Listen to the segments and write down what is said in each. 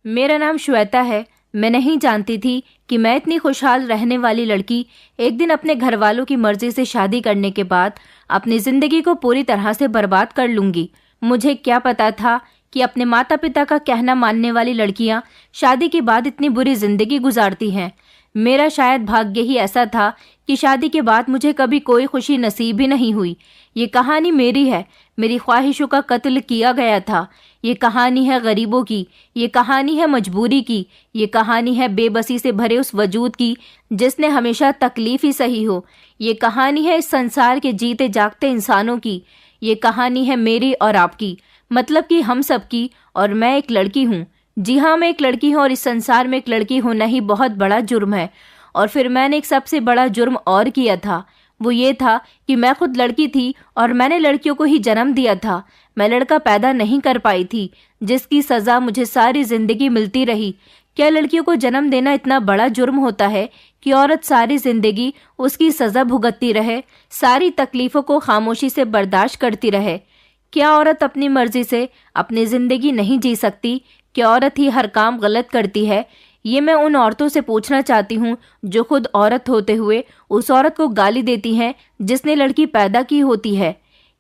मेरा नाम श्वेता है। मैं नहीं जानती थी कि मैं इतनी खुशहाल रहने वाली लड़की एक दिन अपने घर वालों की मर्जी से शादी करने के बाद अपनी ज़िंदगी को पूरी तरह से बर्बाद कर लूँगी। मुझे क्या पता था कि अपने माता पिता का कहना मानने वाली लड़कियां शादी के बाद इतनी बुरी ज़िंदगी गुजारती हैं। मेरा शायद भाग्य ही ऐसा था कि शादी के बाद मुझे कभी कोई खुशी नसीब ही नहीं हुई। ये कहानी मेरी है। मेरी ख्वाहिशों का कत्ल किया गया था। ये कहानी है गरीबों की, ये कहानी है मजबूरी की, ये कहानी है बेबसी से भरे उस वजूद की जिसने हमेशा तकलीफ ही सही हो। ये कहानी है इस संसार के जीते जागते इंसानों की। ये कहानी है मेरी और आपकी, मतलब कि हम सब की। और मैं एक लड़की हूँ। जी हाँ, मैं एक लड़की हूँ और इस संसार में एक लड़की होना ही बहुत बड़ा जुर्म है। और फिर मैंने एक सबसे बड़ा जुर्म और किया था। वो ये था कि मैं खुद लड़की थी और मैंने लड़कियों को ही जन्म दिया था। मैं लड़का पैदा नहीं कर पाई थी, जिसकी सज़ा मुझे सारी ज़िंदगी मिलती रही। क्या लड़कियों को जन्म देना इतना बड़ा जुर्म होता है कि औरत सारी ज़िंदगी उसकी सज़ा भुगतती रहे, सारी तकलीफ़ों को खामोशी से बर्दाश्त करती रहे? क्या औरत अपनी मर्जी से अपनी ज़िंदगी नहीं जी सकती? क्या औरत ही हर काम गलत करती है? ये मैं उन औरतों से पूछना चाहती हूँ जो खुद औरत होते हुए उस औरत को गाली देती हैं जिसने लड़की पैदा की होती है।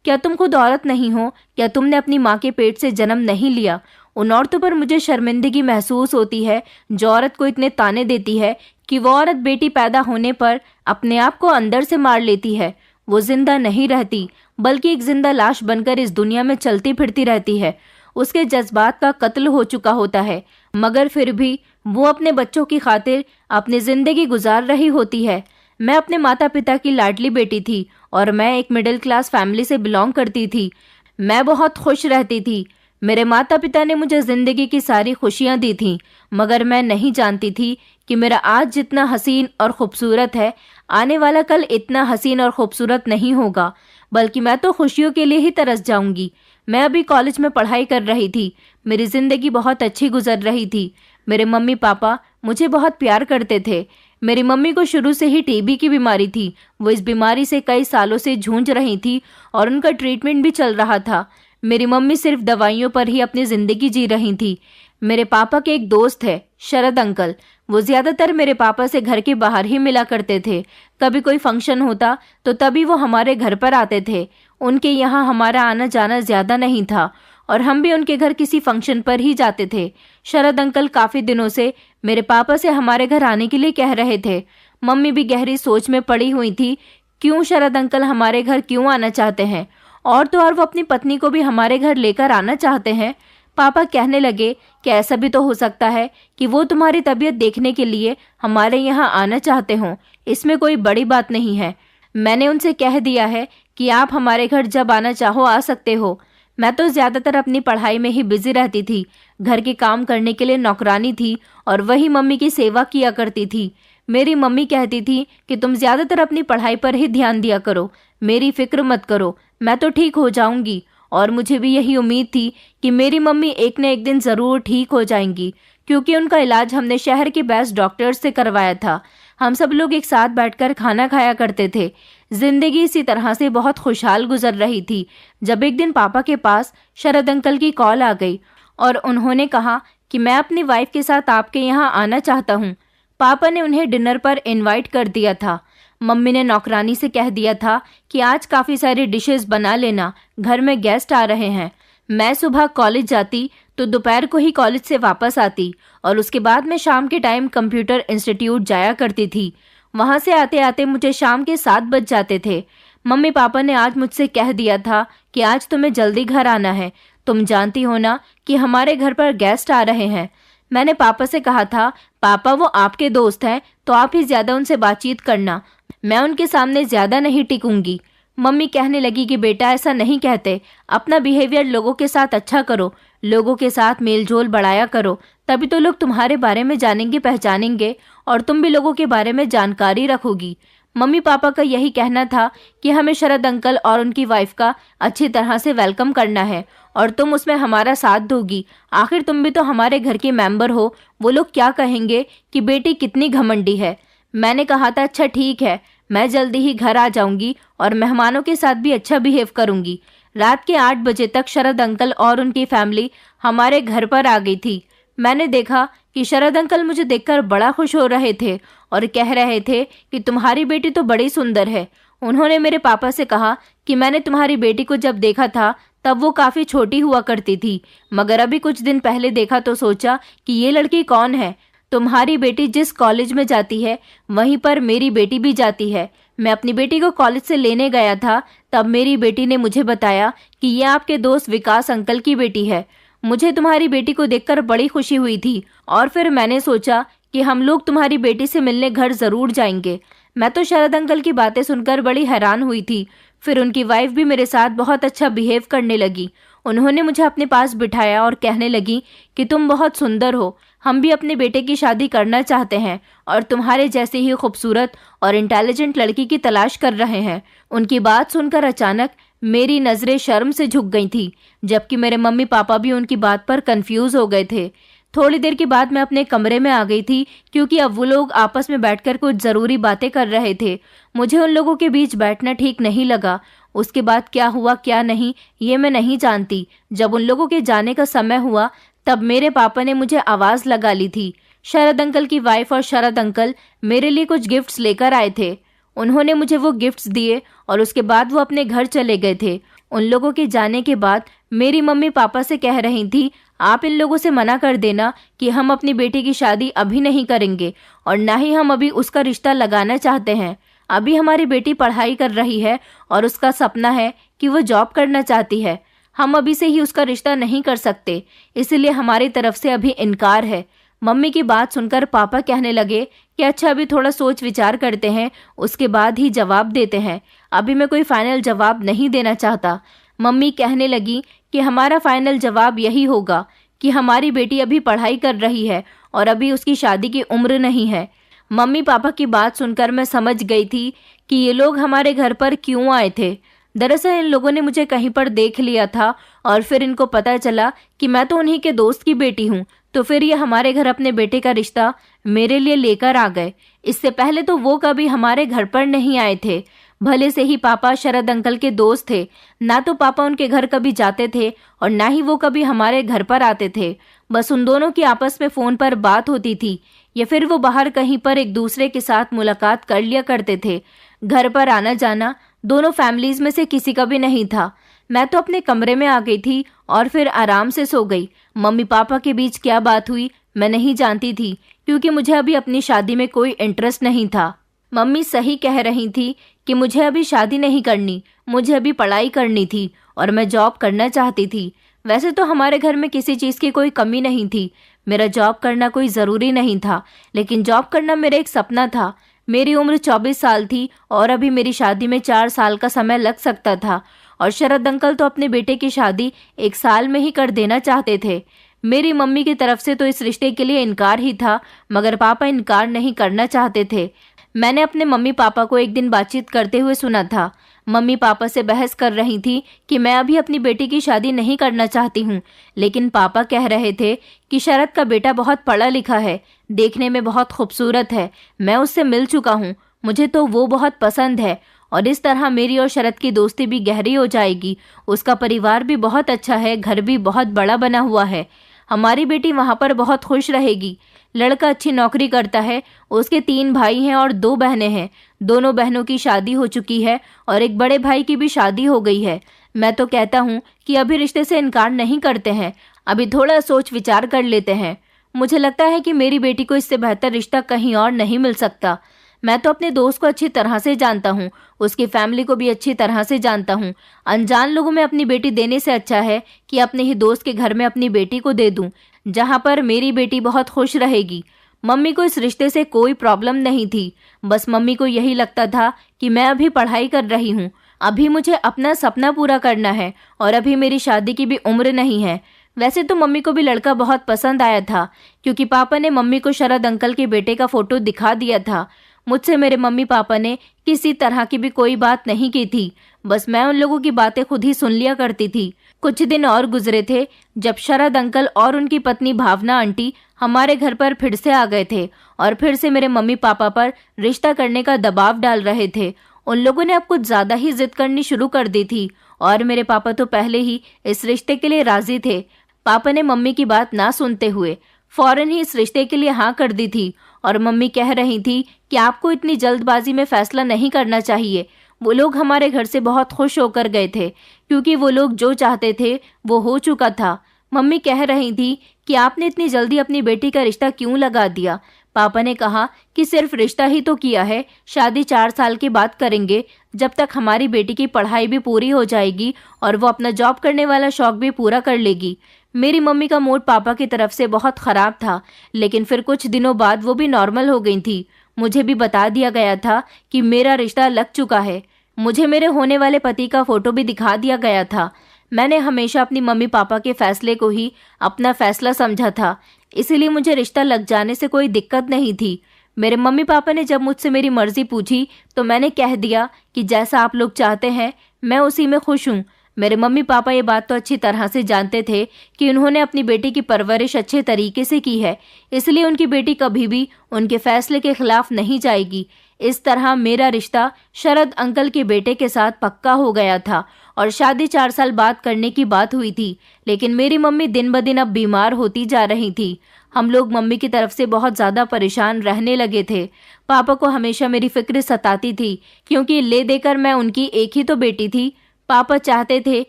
क्या तुम खुद औरत नहीं हो? क्या तुमने अपनी माँ के पेट से जन्म नहीं लिया? उन औरतों पर मुझे शर्मिंदगी महसूस होती है जो औरत को इतने ताने देती है कि वो औरत बेटी पैदा होने पर अपने आप को अंदर से मार लेती है। वो जिंदा नहीं रहती, बल्कि एक जिंदा लाश बनकर इस दुनिया में चलती फिरती रहती है। उसके जज्बात का कत्ल हो चुका होता है, मगर फिर भी वो अपने बच्चों की खातिर अपनी जिंदगी गुजार रही होती है। मैं अपने माता पिता की लाडली बेटी थी और मैं एक मिडिल क्लास फैमिली से बिलोंग करती थी। मैं बहुत खुश रहती थी। मेरे माता पिता ने मुझे जिंदगी की सारी खुशियां दी थीं, मगर मैं नहीं जानती थी कि मेरा आज जितना हसीन और खूबसूरत है, आने वाला कल इतना हसीन और खूबसूरत नहीं होगा, बल्कि मैं तो खुशियों के लिए ही तरस जाऊंगी। मैं अभी कॉलेज में पढ़ाई कर रही थी। मेरी ज़िंदगी बहुत अच्छी गुजर रही थी। मेरे मम्मी पापा मुझे बहुत प्यार करते थे। मेरी मम्मी को शुरू से ही टीबी की बीमारी थी। वो इस बीमारी से कई सालों से जूझ रही थी और उनका ट्रीटमेंट भी चल रहा था। मेरी मम्मी सिर्फ दवाइयों पर ही अपनी ज़िंदगी जी रही थी। मेरे पापा के एक दोस्त है, शरद अंकल। वो ज़्यादातर मेरे पापा से घर के बाहर ही मिला करते थे। कभी कोई फंक्शन होता तो तभी वो हमारे घर पर आते थे। उनके यहाँ हमारा आना जाना ज़्यादा नहीं था और हम भी उनके घर किसी फंक्शन पर ही जाते थे। शरद अंकल काफ़ी दिनों से मेरे पापा से हमारे घर आने के लिए कह रहे थे। मम्मी भी गहरी सोच में पड़ी हुई थी, क्यों शरद अंकल हमारे घर क्यों आना चाहते हैं, और तो और वो अपनी पत्नी को भी हमारे घर लेकर आना चाहते हैं। पापा कहने लगे कि ऐसा भी तो हो सकता है कि वो तुम्हारी तबीयत देखने के लिए हमारे यहाँ आना चाहते हों। इसमें कोई बड़ी बात नहीं है। मैंने उनसे कह दिया है कि आप हमारे घर जब आना चाहो आ सकते हो। मैं तो ज़्यादातर अपनी पढ़ाई में ही बिजी रहती थी। घर के काम करने के लिए नौकरानी थी और वही मम्मी की सेवा किया करती थी। मेरी मम्मी कहती थी कि तुम ज़्यादातर अपनी पढ़ाई पर ही ध्यान दिया करो, मेरी फिक्र मत करो, मैं तो ठीक हो जाऊंगी। और मुझे भी यही उम्मीद थी कि मेरी मम्मी एक न एक दिन ज़रूर ठीक हो जाएंगी, क्योंकि उनका इलाज हमने शहर के बेस्ट डॉक्टर्स से करवाया था। हम सब लोग एक साथ बैठकर खाना खाया करते थे। जिंदगी इसी तरह से बहुत खुशहाल गुजर रही थी जब एक दिन पापा के पास शरद अंकल की कॉल आ गई और उन्होंने कहा कि मैं अपनी वाइफ के साथ आपके यहाँ आना चाहता हूँ। पापा ने उन्हें डिनर पर इनवाइट कर दिया था। मम्मी ने नौकरानी से कह दिया था कि आज काफ़ी सारी डिशेस बना लेना, घर में गेस्ट आ रहे हैं। मैं सुबह कॉलेज जाती तो दोपहर को ही कॉलेज से वापस आती और उसके बाद मैं शाम के टाइम कंप्यूटर इंस्टीट्यूट जाया करती थी। वहाँ से आते आते मुझे शाम के 7 बज जाते थे। मम्मी पापा ने आज मुझसे कह दिया था कि आज तुम्हें जल्दी घर आना है। तुम जानती हो ना कि हमारे घर पर गेस्ट आ रहे हैं। मैंने पापा से कहा था, पापा वो आपके दोस्त हैं तो आप ही ज़्यादा उनसे बातचीत करना, मैं उनके सामने ज़्यादा नहीं टिकूंगी। मम्मी कहने लगी कि बेटा ऐसा नहीं कहते, अपना बिहेवियर लोगों के साथ अच्छा करो, लोगों के साथ मेलजोल बढ़ाया करो, तभी तो लोग तुम्हारे बारे में जानेंगे पहचानेंगे और तुम भी लोगों के बारे में जानकारी रखोगी। मम्मी पापा का यही कहना था कि हमें शरद अंकल और उनकी वाइफ का अच्छी तरह से वेलकम करना है और तुम उसमें हमारा साथ दोगी। आखिर तुम भी तो हमारे घर के मेंबर हो। वो लोग क्या कहेंगे कि बेटी कितनी घमंडी है। मैंने कहा था अच्छा ठीक है, मैं जल्दी ही घर आ जाऊंगी और मेहमानों के साथ भी अच्छा बिहेव करूंगी। रात के 8 बजे तक शरद अंकल और उनकी फैमिली हमारे घर पर आ गई थी। मैंने देखा कि शरद अंकल मुझे देखकर बड़ा खुश हो रहे थे और कह रहे थे कि तुम्हारी बेटी तो बड़ी सुंदर है। उन्होंने मेरे पापा से कहा कि मैंने तुम्हारी बेटी को जब देखा था तब वो काफ़ी छोटी हुआ करती थी, मगर अभी कुछ दिन पहले देखा तो सोचा कि ये लड़की कौन है। तुम्हारी बेटी जिस कॉलेज में जाती है वहीं पर मेरी बेटी भी जाती है। मैं अपनी बेटी को कॉलेज से लेने गया था, तब मेरी बेटी ने मुझे बताया कि ये आपके दोस्त विकास अंकल की बेटी है। मुझे तुम्हारी बेटी को देखकर बड़ी खुशी हुई थी और फिर मैंने सोचा कि हम लोग तुम्हारी बेटी से मिलने घर ज़रूर जाएंगे। मैं तो शरद अंकल की बातें सुनकर बड़ी हैरान हुई थी। फिर उनकी वाइफ भी मेरे साथ बहुत अच्छा बिहेव करने लगी। उन्होंने मुझे अपने पास बिठाया और कहने लगी कि तुम बहुत सुंदर हो, हम भी अपने बेटे की शादी करना चाहते हैं और तुम्हारे जैसी ही खूबसूरत और इंटेलिजेंट लड़की की तलाश कर रहे हैं। उनकी बात सुनकर अचानक मेरी नज़रें शर्म से झुक गई थी, जबकि मेरे मम्मी पापा भी उनकी बात पर कंफ्यूज हो गए थे। थोड़ी देर के बाद मैं अपने कमरे में आ गई थी, क्योंकि अब वो लोग आपस में बैठकर कुछ ज़रूरी बातें कर रहे थे। मुझे उन लोगों के बीच बैठना ठीक नहीं लगा। उसके बाद क्या हुआ क्या नहीं ये मैं नहीं जानती। जब उन लोगों के जाने का समय हुआ तब मेरे पापा ने मुझे आवाज़ लगा ली थी। शरद अंकल की वाइफ और शरद अंकल मेरे लिए कुछ गिफ्ट्स लेकर आए थे। उन्होंने मुझे वो गिफ्ट्स दिए और उसके बाद वो अपने घर चले गए थे। उन लोगों के जाने के बाद मेरी मम्मी पापा से कह रही थी, आप इन लोगों से मना कर देना कि हम अपनी बेटी की शादी अभी नहीं करेंगे और ना ही हम अभी उसका रिश्ता लगाना चाहते हैं। अभी हमारी बेटी पढ़ाई कर रही है और उसका सपना है कि वो जॉब करना चाहती है। हम अभी से ही उसका रिश्ता नहीं कर सकते, इसलिए हमारी तरफ से अभी इनकार है। मम्मी की बात सुनकर पापा कहने लगे कि अच्छा अभी थोड़ा सोच विचार करते हैं, उसके बाद ही जवाब देते हैं। अभी मैं कोई फाइनल जवाब नहीं देना चाहता। मम्मी कहने लगी कि हमारा फाइनल जवाब यही होगा कि हमारी बेटी अभी पढ़ाई कर रही है और अभी उसकी शादी की उम्र नहीं है। मम्मी पापा की बात सुनकर मैं समझ गई थी कि ये लोग हमारे घर पर क्यों आए थे। दरअसल इन लोगों ने मुझे कहीं पर देख लिया था और फिर इनको पता चला कि मैं तो उन्हीं के दोस्त की बेटी हूँ, तो फिर ये हमारे घर अपने बेटे का रिश्ता मेरे लिए लेकर आ गए। इससे पहले तो वो कभी हमारे घर पर नहीं आए थे। भले से ही पापा शरद अंकल के दोस्त थे, ना तो पापा उनके घर कभी जाते थे और ना ही वो कभी हमारे घर पर आते थे। बस उन दोनों की आपस में फ़ोन पर बात होती थी या फिर वो बाहर कहीं पर एक दूसरे के साथ मुलाकात कर लिया करते थे। घर पर आना जाना दोनों फैमिलीज में से किसी का भी नहीं था। मैं तो अपने कमरे में आ गई थी और फिर आराम से सो गई। मम्मी पापा के बीच क्या बात हुई मैं नहीं जानती थी, क्योंकि मुझे अभी अपनी शादी में कोई इंटरेस्ट नहीं था। मम्मी सही कह रही थी कि मुझे अभी शादी नहीं करनी, मुझे अभी पढ़ाई करनी थी और मैं जॉब करना चाहती थी। वैसे तो हमारे घर में किसी चीज़ की कोई कमी नहीं थी, मेरा जॉब करना कोई ज़रूरी नहीं था, लेकिन जॉब करना मेरा एक सपना था। मेरी उम्र 24 साल थी और अभी मेरी शादी में 4 साल का समय लग सकता था और शरद अंकल तो अपने बेटे की शादी 1 साल में ही कर देना चाहते थे। मेरी मम्मी की तरफ से तो इस रिश्ते के लिए इनकार ही था, मगर पापा इनकार नहीं करना चाहते थे। मैंने अपने मम्मी पापा को एक दिन बातचीत करते हुए सुना था। मम्मी पापा से बहस कर रही थी कि मैं अभी अपनी बेटी की शादी नहीं करना चाहती हूँ, लेकिन पापा कह रहे थे कि शरद का बेटा बहुत पढ़ा लिखा है, देखने में बहुत खूबसूरत है, मैं उससे मिल चुका हूँ, मुझे तो वो बहुत पसंद है और इस तरह मेरी और शरद की दोस्ती भी गहरी हो जाएगी। उसका परिवार भी बहुत अच्छा है, घर भी बहुत बड़ा बना हुआ है, हमारी बेटी वहाँ पर बहुत खुश रहेगी। लड़का अच्छी नौकरी करता है, उसके 3 भाई हैं और 2 बहनें हैं। दोनों बहनों की शादी हो चुकी है और एक बड़े भाई की भी शादी हो गई है। मैं तो कहता हूँ कि अभी रिश्ते से इनकार नहीं करते हैं, अभी थोड़ा सोच विचार कर लेते हैं। मुझे लगता है कि मेरी बेटी को इससे बेहतर रिश्ता कहीं और नहीं मिल सकता। मैं तो अपने दोस्त को अच्छी तरह से जानता हूँ, उसकी फैमिली को भी अच्छी तरह से जानता हूँ। अनजान लोगों में अपनी बेटी देने से अच्छा है कि अपने ही दोस्त के घर में अपनी बेटी को दे दूँ, जहाँ पर मेरी बेटी बहुत खुश रहेगी। मम्मी को इस रिश्ते से कोई प्रॉब्लम नहीं थी, बस मम्मी को यही लगता था कि मैं अभी पढ़ाई कर रही हूँ, अभी मुझे अपना सपना पूरा करना है और अभी मेरी शादी की भी उम्र नहीं है। वैसे तो मम्मी को भी लड़का बहुत पसंद आया था, क्योंकि पापा ने मम्मी को शरद अंकल के बेटे का फोटो दिखा दिया था। मुझसे मेरे मम्मी पापा ने किसी तरह की भी कोई बात नहीं की थी, बस मैं उन लोगों की बातें खुद ही सुन लिया करती थी। कुछ दिन और गुजरे थे जब शरद अंकल और उनकी पत्नी भावना आंटी हमारे घर पर फिर से आ गए थे और फिर से मेरे मम्मी पापा पर रिश्ता करने का दबाव डाल रहे थे। उन लोगों ने अब कुछ ज़्यादा ही जिद करनी शुरू कर दी थी और मेरे पापा तो पहले ही इस रिश्ते के लिए राजी थे। पापा ने मम्मी की बात ना सुनते हुए फौरन ही इस रिश्ते के लिए हाँ कर दी थी और मम्मी कह रही थी कि आपको इतनी जल्दबाजी में फैसला नहीं करना चाहिए। वो लोग हमारे घर से बहुत खुश होकर गए थे क्योंकि वो लोग जो चाहते थे वो हो चुका था। मम्मी कह रही थी कि आपने इतनी जल्दी अपनी बेटी का रिश्ता क्यों लगा दिया। पापा ने कहा कि सिर्फ रिश्ता ही तो किया है, शादी 4 साल के बाद करेंगे, जब तक हमारी बेटी की पढ़ाई भी पूरी हो जाएगी और वो अपना जॉब करने वाला शौक भी पूरा कर लेगी। मेरी मम्मी का मूड पापा की तरफ से बहुत खराब था, लेकिन फिर कुछ दिनों बाद वो भी नॉर्मल हो गई थी। मुझे भी बता दिया गया था कि मेरा रिश्ता लग चुका है। मुझे मेरे होने वाले पति का फोटो भी दिखा दिया गया था। मैंने हमेशा अपनी मम्मी पापा के फैसले को ही अपना फैसला समझा था, इसीलिए मुझे रिश्ता लग जाने से कोई दिक्कत नहीं थी। मेरे मम्मी पापा ने जब मुझसे मेरी मर्जी पूछी तो मैंने कह दिया कि जैसा आप लोग चाहते हैं मैं उसी में खुश हूँ। मेरे मम्मी पापा ये बात तो अच्छी तरह से जानते थे कि उन्होंने अपनी बेटी की परवरिश अच्छे तरीके से की है, इसलिए उनकी बेटी कभी भी उनके फैसले के खिलाफ नहीं जाएगी। इस तरह मेरा रिश्ता शरद अंकल के बेटे के साथ पक्का हो गया था और शादी 4 साल बाद करने की बात हुई थी। लेकिन मेरी मम्मी दिन ब दिन अब बीमार होती जा रही थी। हम लोग मम्मी की तरफ से बहुत ज़्यादा परेशान रहने लगे थे। पापा को हमेशा मेरी फिक्र सताती थी क्योंकि ले देकर मैं उनकी एक ही तो बेटी थी। पापा चाहते थे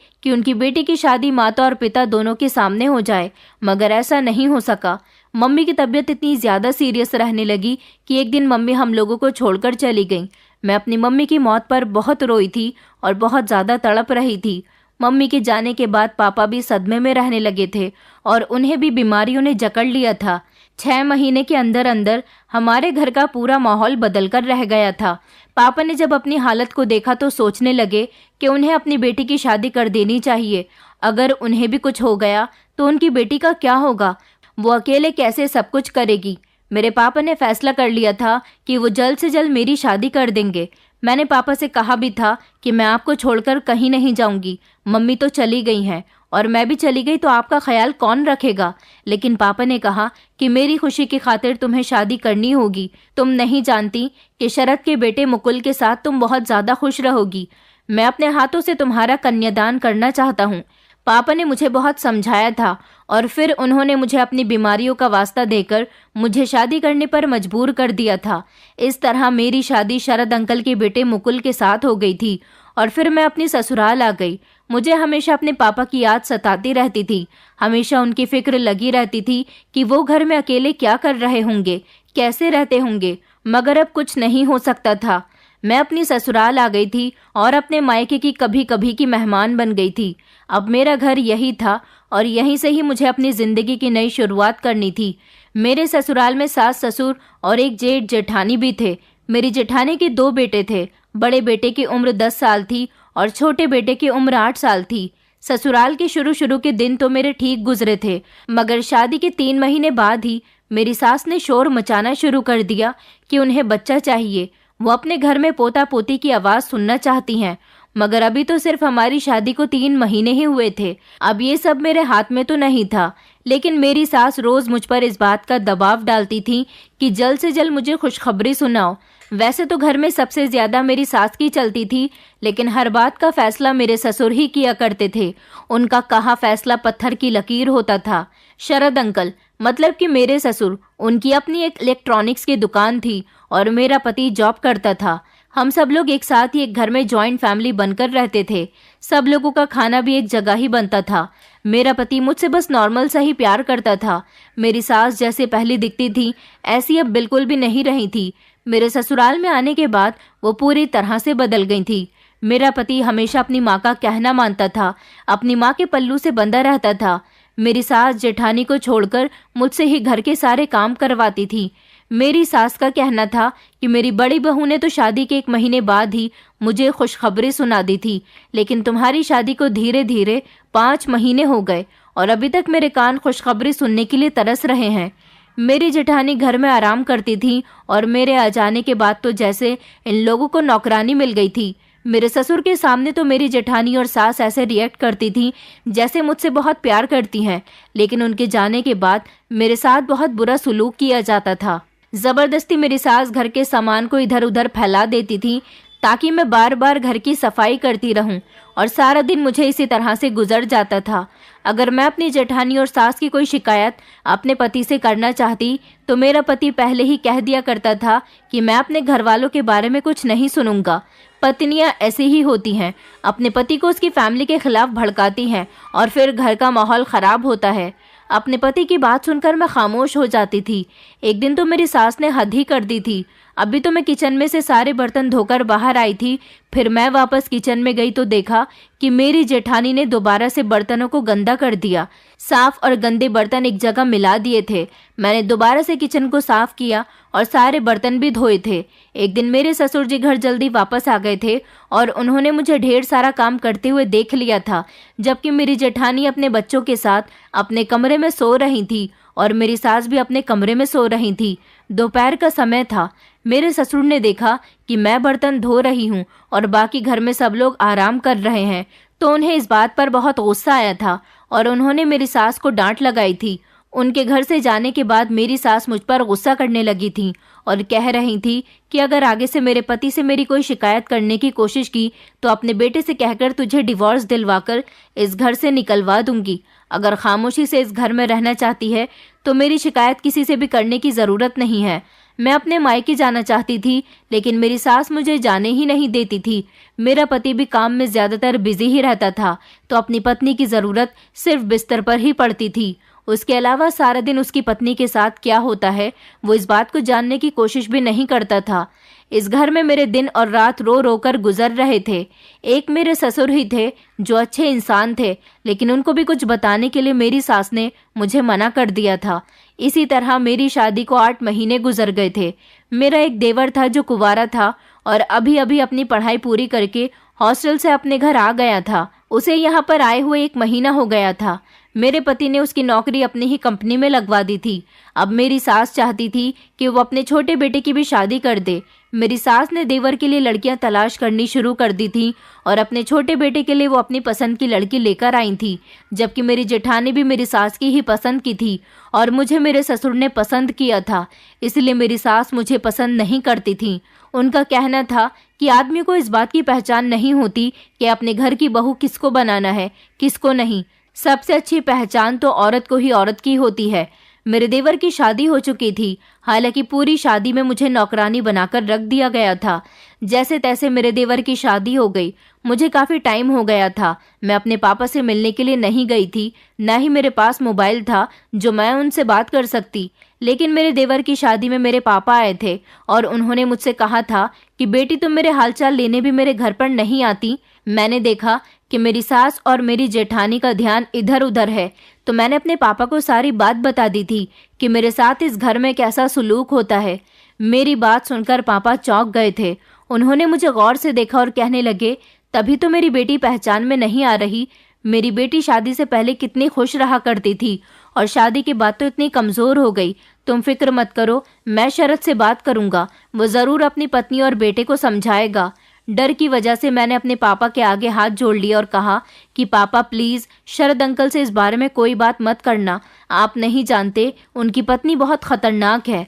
कि उनकी बेटी की शादी माता और पिता दोनों के सामने हो जाए, मगर ऐसा नहीं हो सका। मम्मी की तबीयत इतनी ज़्यादा सीरियस रहने लगी कि एक दिन मम्मी हम लोगों को छोड़कर चली गई। मैं अपनी मम्मी की मौत पर बहुत रोई थी और बहुत ज़्यादा तड़प रही थी। मम्मी के जाने के बाद पापा भी सदमे में रहने लगे थे और उन्हें भी बीमारियों ने जकड़ लिया था। 6 महीने के अंदर अंदर हमारे घर का पूरा माहौल बदल कर रह गया था। पापा ने जब अपनी हालत को देखा तो सोचने लगे कि उन्हें अपनी बेटी की शादी कर देनी चाहिए। अगर उन्हें भी कुछ हो गया तो उनकी बेटी का क्या होगा? वो अकेले कैसे सब कुछ करेगी? मेरे पापा ने फैसला कर लिया था कि वो जल्द से जल्द मेरी शादी कर देंगे। मैंने पापा से कहा भी था कि मैं आपको छोड़कर कहीं नहीं जाऊंगी। मम्मी तो चली गई हैं और मैं भी चली गई तो आपका ख्याल कौन रखेगा? लेकिन पापा ने कहा कि मेरी खुशी की खातिर तुम्हें शादी करनी होगी। तुम नहीं जानती कि शरद के बेटे मुकुल के साथ तुम बहुत ज़्यादा खुश रहोगी। मैं अपने हाथों से तुम्हारा कन्यादान करना चाहता हूँ। पापा ने मुझे बहुत समझाया था और फिर उन्होंने मुझे अपनी बीमारियों का वास्ता देकर मुझे शादी करने पर मजबूर कर दिया था। इस तरह मेरी शादी शरद अंकल के बेटे मुकुल के साथ हो गई थी और फिर मैं अपनी ससुराल आ गई। मुझे हमेशा अपने पापा की याद सताती रहती थी। हमेशा उनकी फिक्र लगी रहती थी कि वो घर में अकेले क्या कर रहे होंगे, कैसे रहते होंगे, मगर अब कुछ नहीं हो सकता था। मैं अपनी ससुराल आ गई थी और अपने मायके की कभी कभी की मेहमान बन गई थी। अब मेरा घर यही था और यहीं से ही मुझे अपनी ज़िंदगी की नई शुरुआत करनी थी। मेरे ससुराल में सास ससुर और एक जेठ जेठानी भी थे। मेरी जेठानी के 2 बेटे थे। बड़े बेटे की उम्र 10 साल थी और छोटे बेटे की उम्र 8 साल थी। ससुराल के शुरू के दिन तो मेरे ठीक गुजरे थे, मगर शादी के 3 महीने बाद ही मेरी सास ने शोर मचाना शुरू कर दिया कि उन्हें बच्चा चाहिए। वो अपने घर में पोता पोती की आवाज़ सुनना चाहती हैं, मगर अभी तो सिर्फ हमारी शादी को 3 महीने ही हुए थे। अब ये सब मेरे हाथ में तो नहीं था, लेकिन मेरी सास रोज़ मुझ पर इस बात का दबाव डालती थी कि जल्द से जल्द मुझे खुशखबरी सुनाओ। वैसे तो घर में सबसे ज़्यादा मेरी सास की चलती थी, लेकिन हर बात का फैसला मेरे ससुर ही किया करते थे। उनका कहा फैसला पत्थर की लकीर होता था। शरद अंकल मतलब कि मेरे ससुर, उनकी अपनी एक इलेक्ट्रॉनिक्स की दुकान थी और मेरा पति जॉब करता था। हम सब लोग एक साथ ही एक घर में जॉइंट फैमिली बनकर रहते थे। सब लोगों का खाना भी एक जगह ही बनता था। मेरा पति मुझसे बस नॉर्मल सा ही प्यार करता था। मेरी सास जैसे पहले दिखती थी ऐसी अब बिल्कुल भी नहीं रही थी। मेरे ससुराल में आने के बाद वो पूरी तरह से बदल गई थी। मेरा पति हमेशा अपनी माँ का कहना मानता था, अपनी माँ के पल्लू से बंधा रहता था। मेरी सास जेठानी को छोड़कर मुझसे ही घर के सारे काम करवाती थी। मेरी सास का कहना था कि मेरी बड़ी बहू ने तो शादी के 1 महीने बाद ही मुझे खुशखबरी सुना दी थी, लेकिन तुम्हारी शादी को धीरे धीरे 5 महीने हो गए और अभी तक मेरे कान खुशखबरी सुनने के लिए तरस रहे हैं। मेरी जेठानी घर में आराम करती थी और मेरे आ जाने के बाद तो जैसे इन लोगों को नौकरानी मिल गई थी। मेरे ससुर के सामने तो मेरी जेठानी और सास ऐसे रिएक्ट करती थी जैसे मुझसे बहुत प्यार करती हैं, लेकिन उनके जाने के बाद मेरे साथ बहुत बुरा सुलूक किया जाता था। ज़बरदस्ती मेरी सास घर के सामान को इधर उधर फैला देती थी ताकि मैं बार बार घर की सफाई करती रहूं, और सारा दिन मुझे इसी तरह से गुजर जाता था। अगर मैं अपनी जेठानी और सास की कोई शिकायत अपने पति से करना चाहती तो मेरा पति पहले ही कह दिया करता था कि मैं अपने घर वालों के बारे में कुछ नहीं सुनूंगा। पत्नियां ऐसी ही होती हैं, अपने पति को उसकी फैमिली के खिलाफ भड़काती हैं और फिर घर का माहौल खराब होता है। अपने पति की बात सुनकर मैं खामोश हो जाती थी। एक दिन तो मेरी सास ने हद ही कर दी थी। अभी तो मैं किचन में से सारे बर्तन धोकर बाहर आई थी, फिर मैं वापस किचन में गई तो देखा कि मेरी जेठानी ने दोबारा से बर्तनों को गंदा कर दिया। साफ और गंदे बर्तन एक जगह मिला दिए थे। मैंने दोबारा से किचन को साफ किया और सारे बर्तन भी धोए थे। एक दिन मेरे ससुर जी घर जल्दी वापस आ गए थे और उन्होंने मुझे ढेर सारा काम करते हुए देख लिया था, जबकि मेरी जेठानी अपने बच्चों के साथ अपने कमरे में सो रही थी और मेरी सास भी अपने कमरे में सो रही थी। दोपहर का समय था। मेरे ससुर ने देखा कि मैं बर्तन धो रही हूँ और बाकी घर में सब लोग आराम कर रहे हैं, तो उन्हें इस बात पर बहुत गुस्सा आया था और उन्होंने मेरी सास को डांट लगाई थी। उनके घर से जाने के बाद मेरी सास मुझ पर गुस्सा करने लगी थी और कह रही थी कि अगर आगे से मेरे पति से मेरी कोई शिकायत करने की कोशिश की तो अपने बेटे से कहकर तुझे डिवोर्स दिलवाकर इस घर से निकलवा दूंगी। अगर खामोशी से इस घर में रहना चाहती है तो मेरी शिकायत किसी से भी करने की ज़रूरत नहीं है। मैं अपने मायके जाना चाहती थी, लेकिन मेरी सास मुझे जाने ही नहीं देती थी। मेरा पति भी काम में ज़्यादातर बिजी ही रहता था, तो अपनी पत्नी की ज़रूरत सिर्फ बिस्तर पर ही पड़ती थी। उसके अलावा सारा दिन उसकी पत्नी के साथ क्या होता है वो इस बात को जानने की कोशिश भी नहीं करता था। इस घर में मेरे दिन और रात रो रो कर गुजर रहे थे। एक मेरे ससुर ही थे जो अच्छे इंसान थे, लेकिन उनको भी कुछ बताने के लिए मेरी सास ने मुझे मना कर दिया था। इसी तरह मेरी शादी को 8 महीने गुजर गए थे। मेरा एक देवर था जो कुंवारा था और अभी अभी अपनी पढ़ाई पूरी करके हॉस्टल से अपने घर आ गया था। उसे यहाँ पर आए हुए 1 महीना हो गया था। मेरे पति ने उसकी नौकरी अपनी ही कंपनी में लगवा दी थी। अब मेरी सास चाहती थी कि वो अपने छोटे बेटे की भी शादी कर दे। मेरी सास ने देवर के लिए लड़कियां तलाश करनी शुरू कर दी थी और अपने छोटे बेटे के लिए वो अपनी पसंद की लड़की लेकर आई थी, जबकि मेरी जेठानी भी मेरी सास की ही पसंद की थी और मुझे मेरे ससुर ने पसंद किया था, इसलिए मेरी सास मुझे पसंद नहीं करती थी। उनका कहना था कि आदमी को इस बात की पहचान नहीं होती कि अपने घर की बहू किसको बनाना है, किसको नहीं। सबसे अच्छी पहचान तो औरत को ही औरत की होती है। मेरे देवर की शादी हो चुकी थी, हालांकि पूरी शादी में मुझे नौकरानी बनाकर रख दिया गया था। जैसे तैसे मेरे देवर की शादी हो गई। मुझे काफ़ी टाइम हो गया था। मैं अपने पापा से मिलने के लिए नहीं गई थी, न ही मेरे पास मोबाइल था जो मैं उनसे बात कर सकती। लेकिन मेरे देवर की शादी में मेरे पापा आए थे और उन्होंने मुझसे कहा था कि बेटी तुम मेरे हालचाल लेने भी मेरे घर पर नहीं आती। मैंने देखा कि मेरी सास और मेरी जेठानी का ध्यान इधर उधर है, तो मैंने अपने पापा को सारी बात बता दी थी कि मेरे साथ इस घर में कैसा सुलूक होता है। मेरी बात सुनकर पापा चौंक गए थे। उन्होंने मुझे गौर से देखा और कहने लगे, तभी तो मेरी बेटी पहचान में नहीं आ रही। मेरी बेटी शादी से पहले कितनी खुश रहा करती थी और शादी के बाद तो इतनी कमज़ोर हो गई। तुम फिक्र मत करो, मैं शरद से बात करूंगा, वो ज़रूर अपनी पत्नी और बेटे को समझाएगा। डर की वजह से मैंने अपने पापा के आगे हाथ जोड़ लिया और कहा कि पापा प्लीज़ शरद अंकल से इस बारे में कोई बात मत करना। आप नहीं जानते, उनकी पत्नी बहुत खतरनाक है।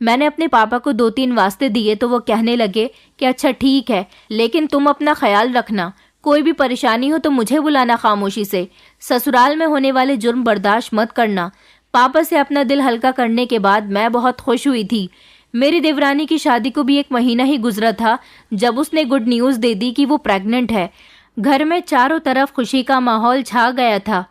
मैंने अपने पापा को 2-3 वास्ते दिए तो वो कहने लगे कि अच्छा ठीक है, लेकिन तुम अपना ख्याल रखना, कोई भी परेशानी हो तो मुझे बुलाना खामोशी से। ससुराल में होने वाले जुर्म बर्दाश्त मत करना। पापा से अपना दिल हल्का करने के बाद मैं बहुत खुश हुई थी। मेरी देवरानी की शादी को भी 1 महीना ही गुजरा था जब उसने गुड न्यूज़ दे दी कि वो प्रेग्नेंट है। घर में चारों तरफ खुशी का माहौल छा गया था।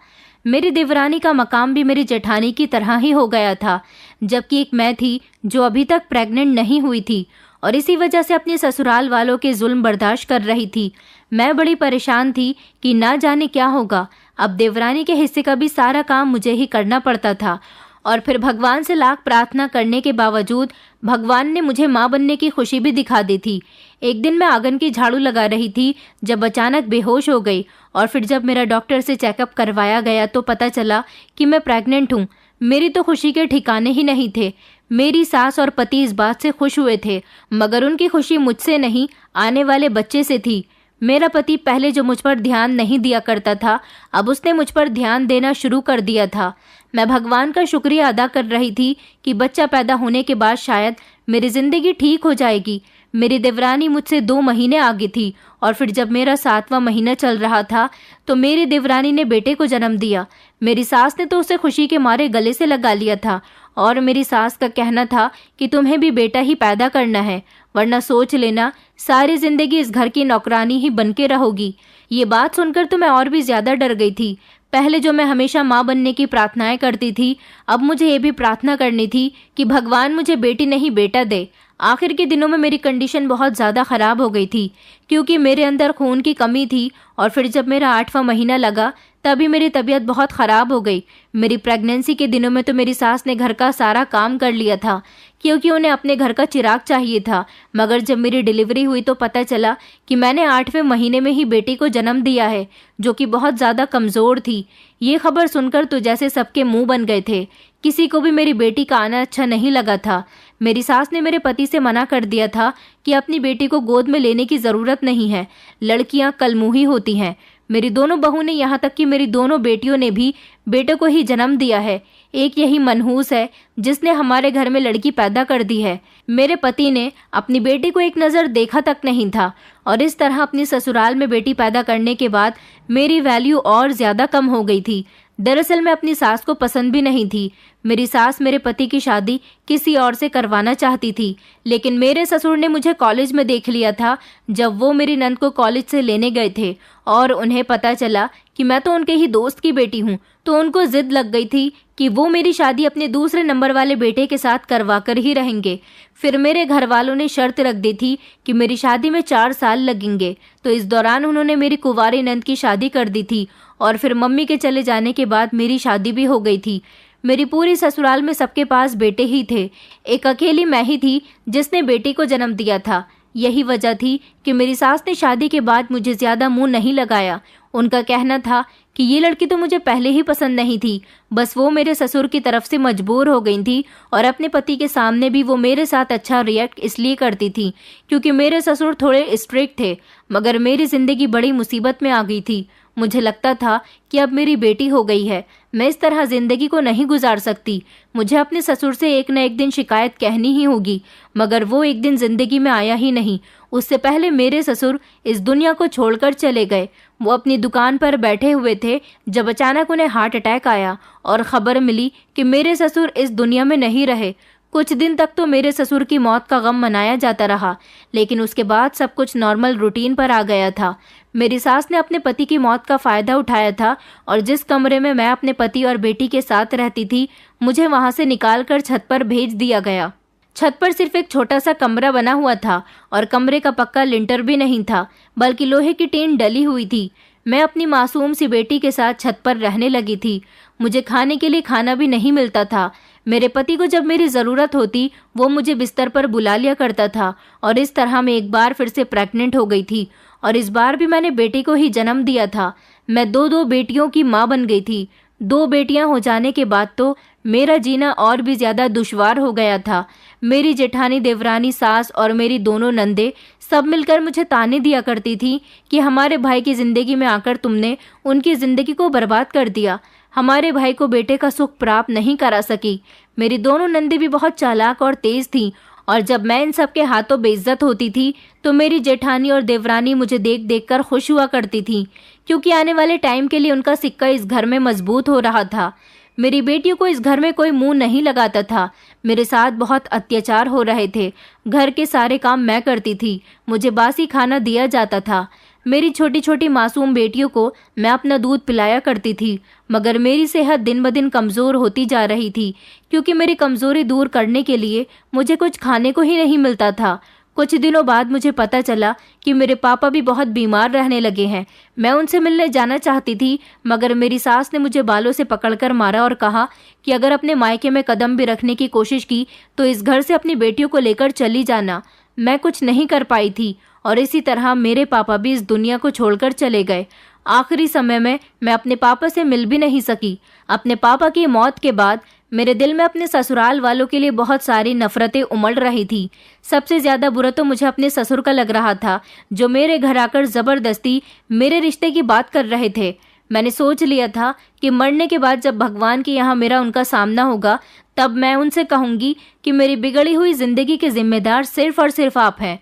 मेरी देवरानी का मकाम भी मेरी जेठानी की तरह ही हो गया था, जबकि एक मैं थी जो अभी तक प्रेग्नेंट नहीं हुई थी और इसी वजह से अपने ससुराल वालों के जुल्म बर्दाश्त कर रही थी। मैं बड़ी परेशान थी कि ना जाने क्या होगा। अब देवरानी के हिस्से का भी सारा काम मुझे ही करना पड़ता था और फिर भगवान से लाख प्रार्थना करने के बावजूद भगवान ने मुझे माँ बनने की खुशी भी दिखा दी थी। एक दिन मैं आंगन की झाड़ू लगा रही थी जब अचानक बेहोश हो गई और फिर जब मेरा डॉक्टर से चेकअप करवाया गया तो पता चला कि मैं प्रेग्नेंट हूँ। मेरी तो खुशी के ठिकाने ही नहीं थे। मेरी सास और पति इस बात से खुश हुए थे, मगर उनकी खुशी मुझसे नहीं, आने वाले बच्चे से थी। मेरा पति पहले जो मुझ पर ध्यान नहीं दिया करता था, अब उसने मुझ पर ध्यान देना शुरू कर दिया था। मैं भगवान का शुक्रिया अदा कर रही थी कि बच्चा पैदा होने के बाद शायद मेरी ज़िंदगी ठीक हो जाएगी। मेरी देवरानी मुझसे 2 महीने आगे थी और फिर जब मेरा 7वां महीना चल रहा था तो मेरी देवरानी ने बेटे को जन्म दिया। मेरी सास ने तो उसे खुशी के मारे गले से लगा लिया था और मेरी सास का कहना था कि तुम्हें भी बेटा ही पैदा करना है, वरना सोच लेना सारी जिंदगी इस घर की नौकरानी ही बन के रहोगी। ये बात सुनकर तो मैं और भी ज्यादा डर गई थी। पहले जो मैं हमेशा माँ बनने की प्रार्थनाएं करती थी, अब मुझे ये भी प्रार्थना करनी थी कि भगवान मुझे बेटी नहीं बेटा दे। आखिर के दिनों में मेरी कंडीशन बहुत ज़्यादा ख़राब हो गई थी क्योंकि मेरे अंदर खून की कमी थी और फिर जब मेरा 8वां महीना लगा तभी मेरी तबीयत बहुत ख़राब हो गई। मेरी प्रेगनेंसी के दिनों में तो मेरी सास ने घर का सारा काम कर लिया था क्योंकि उन्हें अपने घर का चिराग चाहिए था, मगर जब मेरी डिलीवरी हुई तो पता चला कि मैंने 8वें महीने में ही बेटी को जन्म दिया है, जो कि बहुत ज़्यादा कमज़ोर थी। ये खबर सुनकर तो जैसे सबके मुंह बन गए थे। किसी को भी मेरी बेटी का आना अच्छा नहीं लगा था। मेरी सास ने मेरे पति से मना कर दिया था कि अपनी बेटी को गोद में लेने की ज़रूरत नहीं है, लड़कियां कलमुही होती हैं। मेरी दोनों बहू ने, यहाँ तक कि मेरी दोनों बेटियों ने भी बेटे को ही जन्म दिया है। एक यही मनहूस है जिसने हमारे घर में लड़की पैदा कर दी है। मेरे पति ने अपनी बेटी को एक नज़र देखा तक नहीं था और इस तरह अपनी ससुराल में बेटी पैदा करने के बाद मेरी वैल्यू और ज़्यादा कम हो गई थी। दरअसल मैं अपनी सास को पसंद भी नहीं थी। मेरी सास मेरे पति की शादी किसी और से करवाना चाहती थी, लेकिन मेरे ससुर ने मुझे कॉलेज में देख लिया था जब वो मेरी नंद को कॉलेज से लेने गए थे और उन्हें पता चला कि मैं तो उनके ही दोस्त की बेटी हूँ, तो उनको जिद लग गई थी कि वो मेरी शादी अपने दूसरे नंबर वाले बेटे के साथ करवा कर ही रहेंगे। फिर मेरे घर वालों ने शर्त रख दी थी कि मेरी शादी में 4 साल लगेंगे, तो इस दौरान उन्होंने मेरी कुंवारी नंद की शादी कर दी थी और फिर मम्मी के चले जाने के बाद मेरी शादी भी हो गई थी। मेरी पूरी ससुराल में सबके पास बेटे ही थे, एक अकेली मैं ही थी जिसने बेटी को जन्म दिया था। यही वजह थी कि मेरी सास ने शादी के बाद मुझे ज़्यादा मुंह नहीं लगाया। उनका कहना था कि ये लड़की तो मुझे पहले ही पसंद नहीं थी, बस वो मेरे ससुर की तरफ से मजबूर हो गई थी और अपने पति के सामने भी वो मेरे साथ अच्छा रिएक्ट इसलिए करती थी क्योंकि मेरे ससुर थोड़े स्ट्रिक्ट थे। मगर मेरी ज़िंदगी बड़ी मुसीबत में आ गई थी। मुझे लगता था कि अब मेरी बेटी हो गई है, मैं इस तरह ज़िंदगी को नहीं गुजार सकती। मुझे अपने ससुर से एक न एक दिन शिकायत कहनी ही होगी, मगर वो एक दिन ज़िंदगी में आया ही नहीं। उससे पहले मेरे ससुर इस दुनिया को छोड़कर चले गए। वो अपनी दुकान पर बैठे हुए थे जब अचानक उन्हें हार्ट अटैक आया और ख़बर मिली कि मेरे ससुर इस दुनिया में नहीं रहे। कुछ दिन तक तो मेरे ससुर की मौत का गम मनाया जाता रहा, लेकिन उसके बाद सब कुछ नॉर्मल रूटीन पर आ गया था। मेरी सास ने अपने पति की मौत का फ़ायदा उठाया था और जिस कमरे में मैं अपने पति और बेटी के साथ रहती थी, मुझे वहां से निकालकर छत पर भेज दिया गया। छत पर सिर्फ एक छोटा सा कमरा बना हुआ था और कमरे का पक्का लिंटर भी नहीं था, बल्कि लोहे की टीन डली हुई थी। मैं अपनी मासूम सी बेटी के साथ छत पर रहने लगी थी। मुझे खाने के लिए खाना भी नहीं मिलता था। मेरे पति को जब मेरी ज़रूरत होती वो मुझे बिस्तर पर बुला लिया करता था और इस तरह मैं एक बार फिर से प्रेग्नेंट हो गई थी और इस बार भी मैंने बेटी को ही जन्म दिया था। मैं 2 बेटियों की माँ बन गई थी। 2 बेटियां हो जाने के बाद तो मेरा जीना और भी ज़्यादा दुश्वार हो गया था। मेरी जेठानी, देवरानी, सास और मेरी दोनों नंदे सब मिलकर मुझे ताने दिया करती थी कि हमारे भाई की ज़िंदगी में आकर तुमने उनकी ज़िंदगी को बर्बाद कर दिया, हमारे भाई को बेटे का सुख प्राप्त नहीं करा सकी। मेरी दोनों नंदी भी बहुत चालाक और तेज थीं और जब मैं इन सब के हाथों बेइज्जत होती थी तो मेरी जेठानी और देवरानी मुझे देख देख कर खुश हुआ करती थी, क्योंकि आने वाले टाइम के लिए उनका सिक्का इस घर में मजबूत हो रहा था। मेरी बेटियों को इस घर में कोई मुंह नहीं लगाता था। मेरे साथ बहुत अत्याचार हो रहे थे। घर के सारे काम मैं करती थी, मुझे बासी खाना दिया जाता था। मेरी छोटी छोटी मासूम बेटियों को मैं अपना दूध पिलाया करती थी, मगर मेरी सेहत दिन ब दिन कमज़ोर होती जा रही थी क्योंकि मेरी कमज़ोरी दूर करने के लिए मुझे कुछ खाने को ही नहीं मिलता था। कुछ दिनों बाद मुझे पता चला कि मेरे पापा भी बहुत बीमार रहने लगे हैं। मैं उनसे मिलने जाना चाहती थी, मगर मेरी सास ने मुझे बालों से पकड़कर मारा और कहा कि अगर अपने मायके में कदम भी रखने की कोशिश की तो इस घर से अपनी बेटियों को लेकर चली जाना। मैं कुछ नहीं कर पाई थी और इसी तरह मेरे पापा भी इस दुनिया को छोड़कर चले गए। आखिरी समय में मैं अपने पापा से मिल भी नहीं सकी। अपने पापा की मौत के बाद मेरे दिल में अपने ससुराल वालों के लिए बहुत सारी नफरतें उमड़ रही थी। सबसे ज़्यादा बुरा तो मुझे अपने ससुर का लग रहा था, जो मेरे घर आकर ज़बरदस्ती मेरे रिश्ते की बात कर रहे थे। मैंने सोच लिया था कि मरने के बाद जब भगवान के यहाँ मेरा उनका सामना होगा तब मैं उनसे कहूँगी कि मेरी बिगड़ी हुई ज़िंदगी के जिम्मेदार सिर्फ और सिर्फ आप हैं।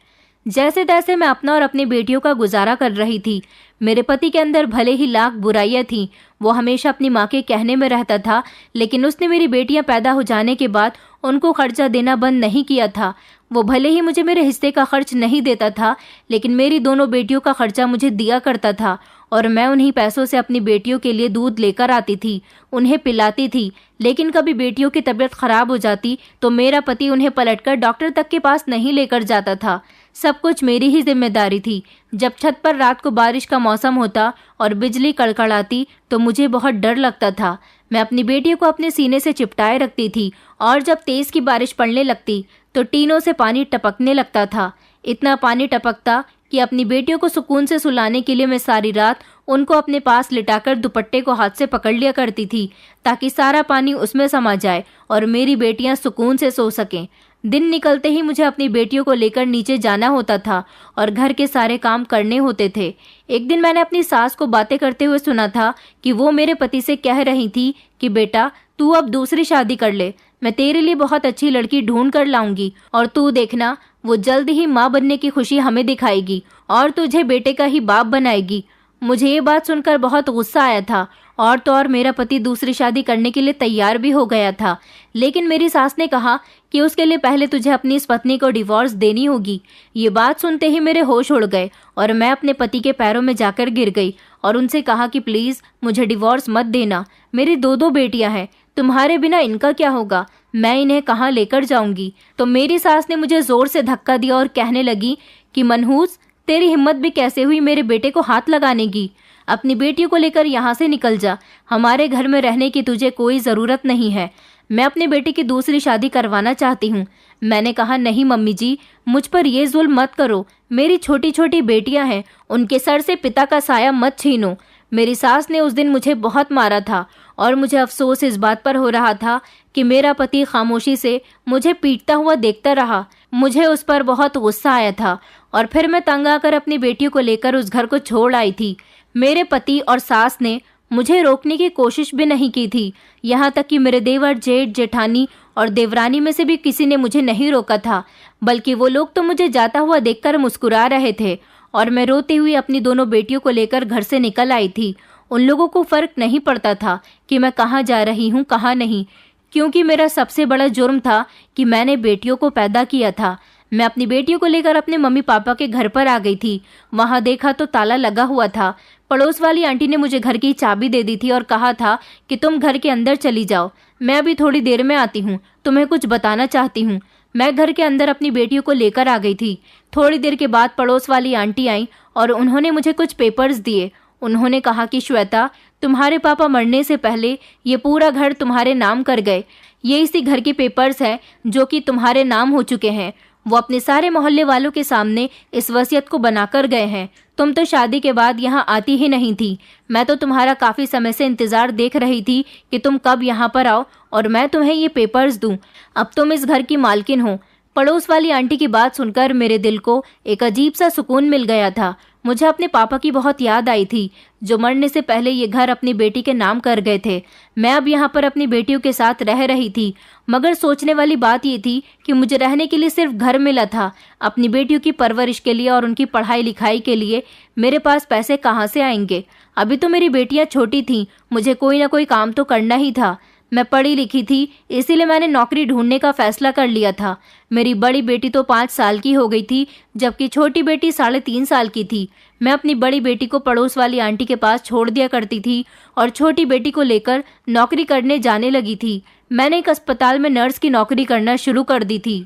जैसे तैसे मैं अपना और अपनी बेटियों का गुजारा कर रही थी। मेरे पति के अंदर भले ही लाख बुराइयां थीं, वो हमेशा अपनी माँ के कहने में रहता था, लेकिन उसने मेरी बेटियां पैदा हो जाने के बाद उनको खर्चा देना बंद नहीं किया था। वो भले ही मुझे मेरे हिस्से का खर्च नहीं देता था, लेकिन मेरी दोनों बेटियों का खर्चा मुझे दिया करता था और मैं उन्हीं पैसों से अपनी बेटियों के लिए दूध लेकर आती थी, उन्हें पिलाती थी। लेकिन कभी बेटियों की तबीयत खराब हो जाती तो मेरा पति उन्हें पलटकर डॉक्टर तक के पास नहीं लेकर जाता था। सब कुछ मेरी ही जिम्मेदारी थी। जब छत पर रात को बारिश का मौसम होता और बिजली कड़कड़ाती तो मुझे बहुत डर लगता था। मैं अपनी बेटियों को अपने सीने से चिपटाए रखती थी और जब तेज की बारिश पड़ने लगती तो टीनों से पानी टपकने लगता था। इतना पानी टपकता कि अपनी बेटियों को सुकून से सुलाने के लिए मैं सारी रात उनको अपने पास लिटाकर दुपट्टे को हाथ से पकड़ लिया करती थी, ताकि सारा पानी उसमें समा जाए और मेरी बेटियां सुकून से सो सकें। दिन निकलते ही मुझे अपनी बेटियों को लेकर नीचे जाना होता था और घर के सारे काम करने होते थे। एक दिन मैंने अपनी सास को बातें करते हुए सुना था कि वो मेरे पति से कह रही थी कि बेटा, तू अब दूसरी शादी कर ले, मैं तेरे लिए बहुत अच्छी लड़की ढूंढ कर लाऊंगी और तू देखना, वो जल्द ही माँ बनने की खुशी हमें दिखाएगी और तुझे बेटे का ही बाप बनाएगी। मुझे ये बात सुनकर बहुत गुस्सा आया था और तो और मेरा पति दूसरी शादी करने के लिए तैयार भी हो गया था। लेकिन मेरी सास ने कहा कि उसके लिए पहले तुझे अपनी इस पत्नी को डिवोर्स देनी होगी। ये बात सुनते ही मेरे होश उड़ गए और मैं अपने पति के पैरों में जाकर गिर गई और उनसे कहा कि प्लीज़ मुझे डिवोर्स मत देना। मेरी दो बेटियां हैं, तुम्हारे बिना इनका क्या होगा, मैं इन्हें कहाँ लेकर जाऊंगी। तो मेरी सास ने मुझे जोर से धक्का दिया और कहने लगी कि मनहूस, तेरी हिम्मत भी कैसे हुई मेरे बेटे को हाथ लगाने की। अपनी बेटियों को लेकर यहाँ से निकल जा, हमारे घर में रहने की तुझे कोई ज़रूरत नहीं है। मैं अपने बेटे की दूसरी शादी करवाना चाहती हूँ। मैंने कहा नहीं मम्मी जी, मुझ पर ये जुल्म मत करो, मेरी छोटी छोटी बेटियां हैं, उनके सर से पिता का साया मत छीनो। मेरी सास ने उस दिन मुझे बहुत मारा था और मुझे अफसोस इस बात पर हो रहा था कि मेरा पति खामोशी से मुझे पीटता हुआ देखता रहा। मुझे उस पर बहुत गुस्सा आया था और फिर मैं तंग आकर अपनी बेटियों को लेकर उस घर को छोड़ आई थी। मेरे पति और सास ने मुझे रोकने की कोशिश भी नहीं की थी, यहाँ तक कि मेरे देवर, जेठ, जेठानी और देवरानी में से भी किसी ने मुझे नहीं रोका था, बल्कि वो लोग तो मुझे जाता हुआ देखकर मुस्कुरा रहे थे और मैं रोती हुई अपनी दोनों बेटियों को लेकर घर से निकल आई थी। उन लोगों को फर्क नहीं पड़ता था कि मैं कहाँ जा रही हूँ कहाँ नहीं, क्योंकि मेरा सबसे बड़ा जुर्म था कि मैंने बेटियों को पैदा किया था। मैं अपनी बेटियों को लेकर अपने मम्मी पापा के घर पर आ गई थी। वहां देखा तो ताला लगा हुआ था। पड़ोस वाली आंटी ने मुझे घर की चाबी दे दी थी और कहा था कि तुम घर के अंदर चली जाओ, मैं अभी थोड़ी देर में आती हूँ, तुम्हें कुछ बताना चाहती हूँ। मैं घर के अंदर अपनी बेटियों को लेकर आ गई थी। थोड़ी देर के बाद पड़ोस वाली आंटी आई और उन्होंने मुझे कुछ पेपर्स दिए। उन्होंने कहा कि श्वेता, तुम्हारे पापा मरने से पहले ये पूरा घर तुम्हारे नाम कर गए। ये इसी घर के पेपर्स हैं जो कि तुम्हारे नाम हो चुके हैं। वो अपने सारे मोहल्ले वालों के सामने इस वसीयत को बनाकर गए हैं। तुम तो शादी के बाद यहाँ आती ही नहीं थी। मैं तो तुम्हारा काफ़ी समय से इंतज़ार देख रही थी कि तुम कब यहाँ पर आओ और मैं तुम्हें ये पेपर्स दूँ। अब तुम इस घर की मालकिन हो। पड़ोस वाली आंटी की बात सुनकर मेरे दिल को एक अजीब सा सुकून मिल गया था। मुझे अपने पापा की बहुत याद आई थी, जो मरने से पहले ये घर अपनी बेटी के नाम कर गए थे। मैं अब यहाँ पर अपनी बेटियों के साथ रह रही थी, मगर सोचने वाली बात ये थी कि मुझे रहने के लिए सिर्फ घर मिला था। अपनी बेटियों की परवरिश के लिए और उनकी पढ़ाई लिखाई के लिए मेरे पास पैसे कहाँ से आएंगे। अभी तो मेरी बेटियाँ छोटी थीं, मुझे कोई ना कोई काम तो करना ही था। मैं पढ़ी लिखी थी, इसीलिए मैंने नौकरी ढूंढने का फैसला कर लिया था। मेरी बड़ी बेटी तो 5 साल की हो गई थी, जबकि छोटी बेटी 3.5 साल की थी। मैं अपनी बड़ी बेटी को पड़ोस वाली आंटी के पास छोड़ दिया करती थी और छोटी बेटी को लेकर नौकरी करने जाने लगी थी। मैंने एक अस्पताल में नर्स की नौकरी करना शुरू कर दी थी।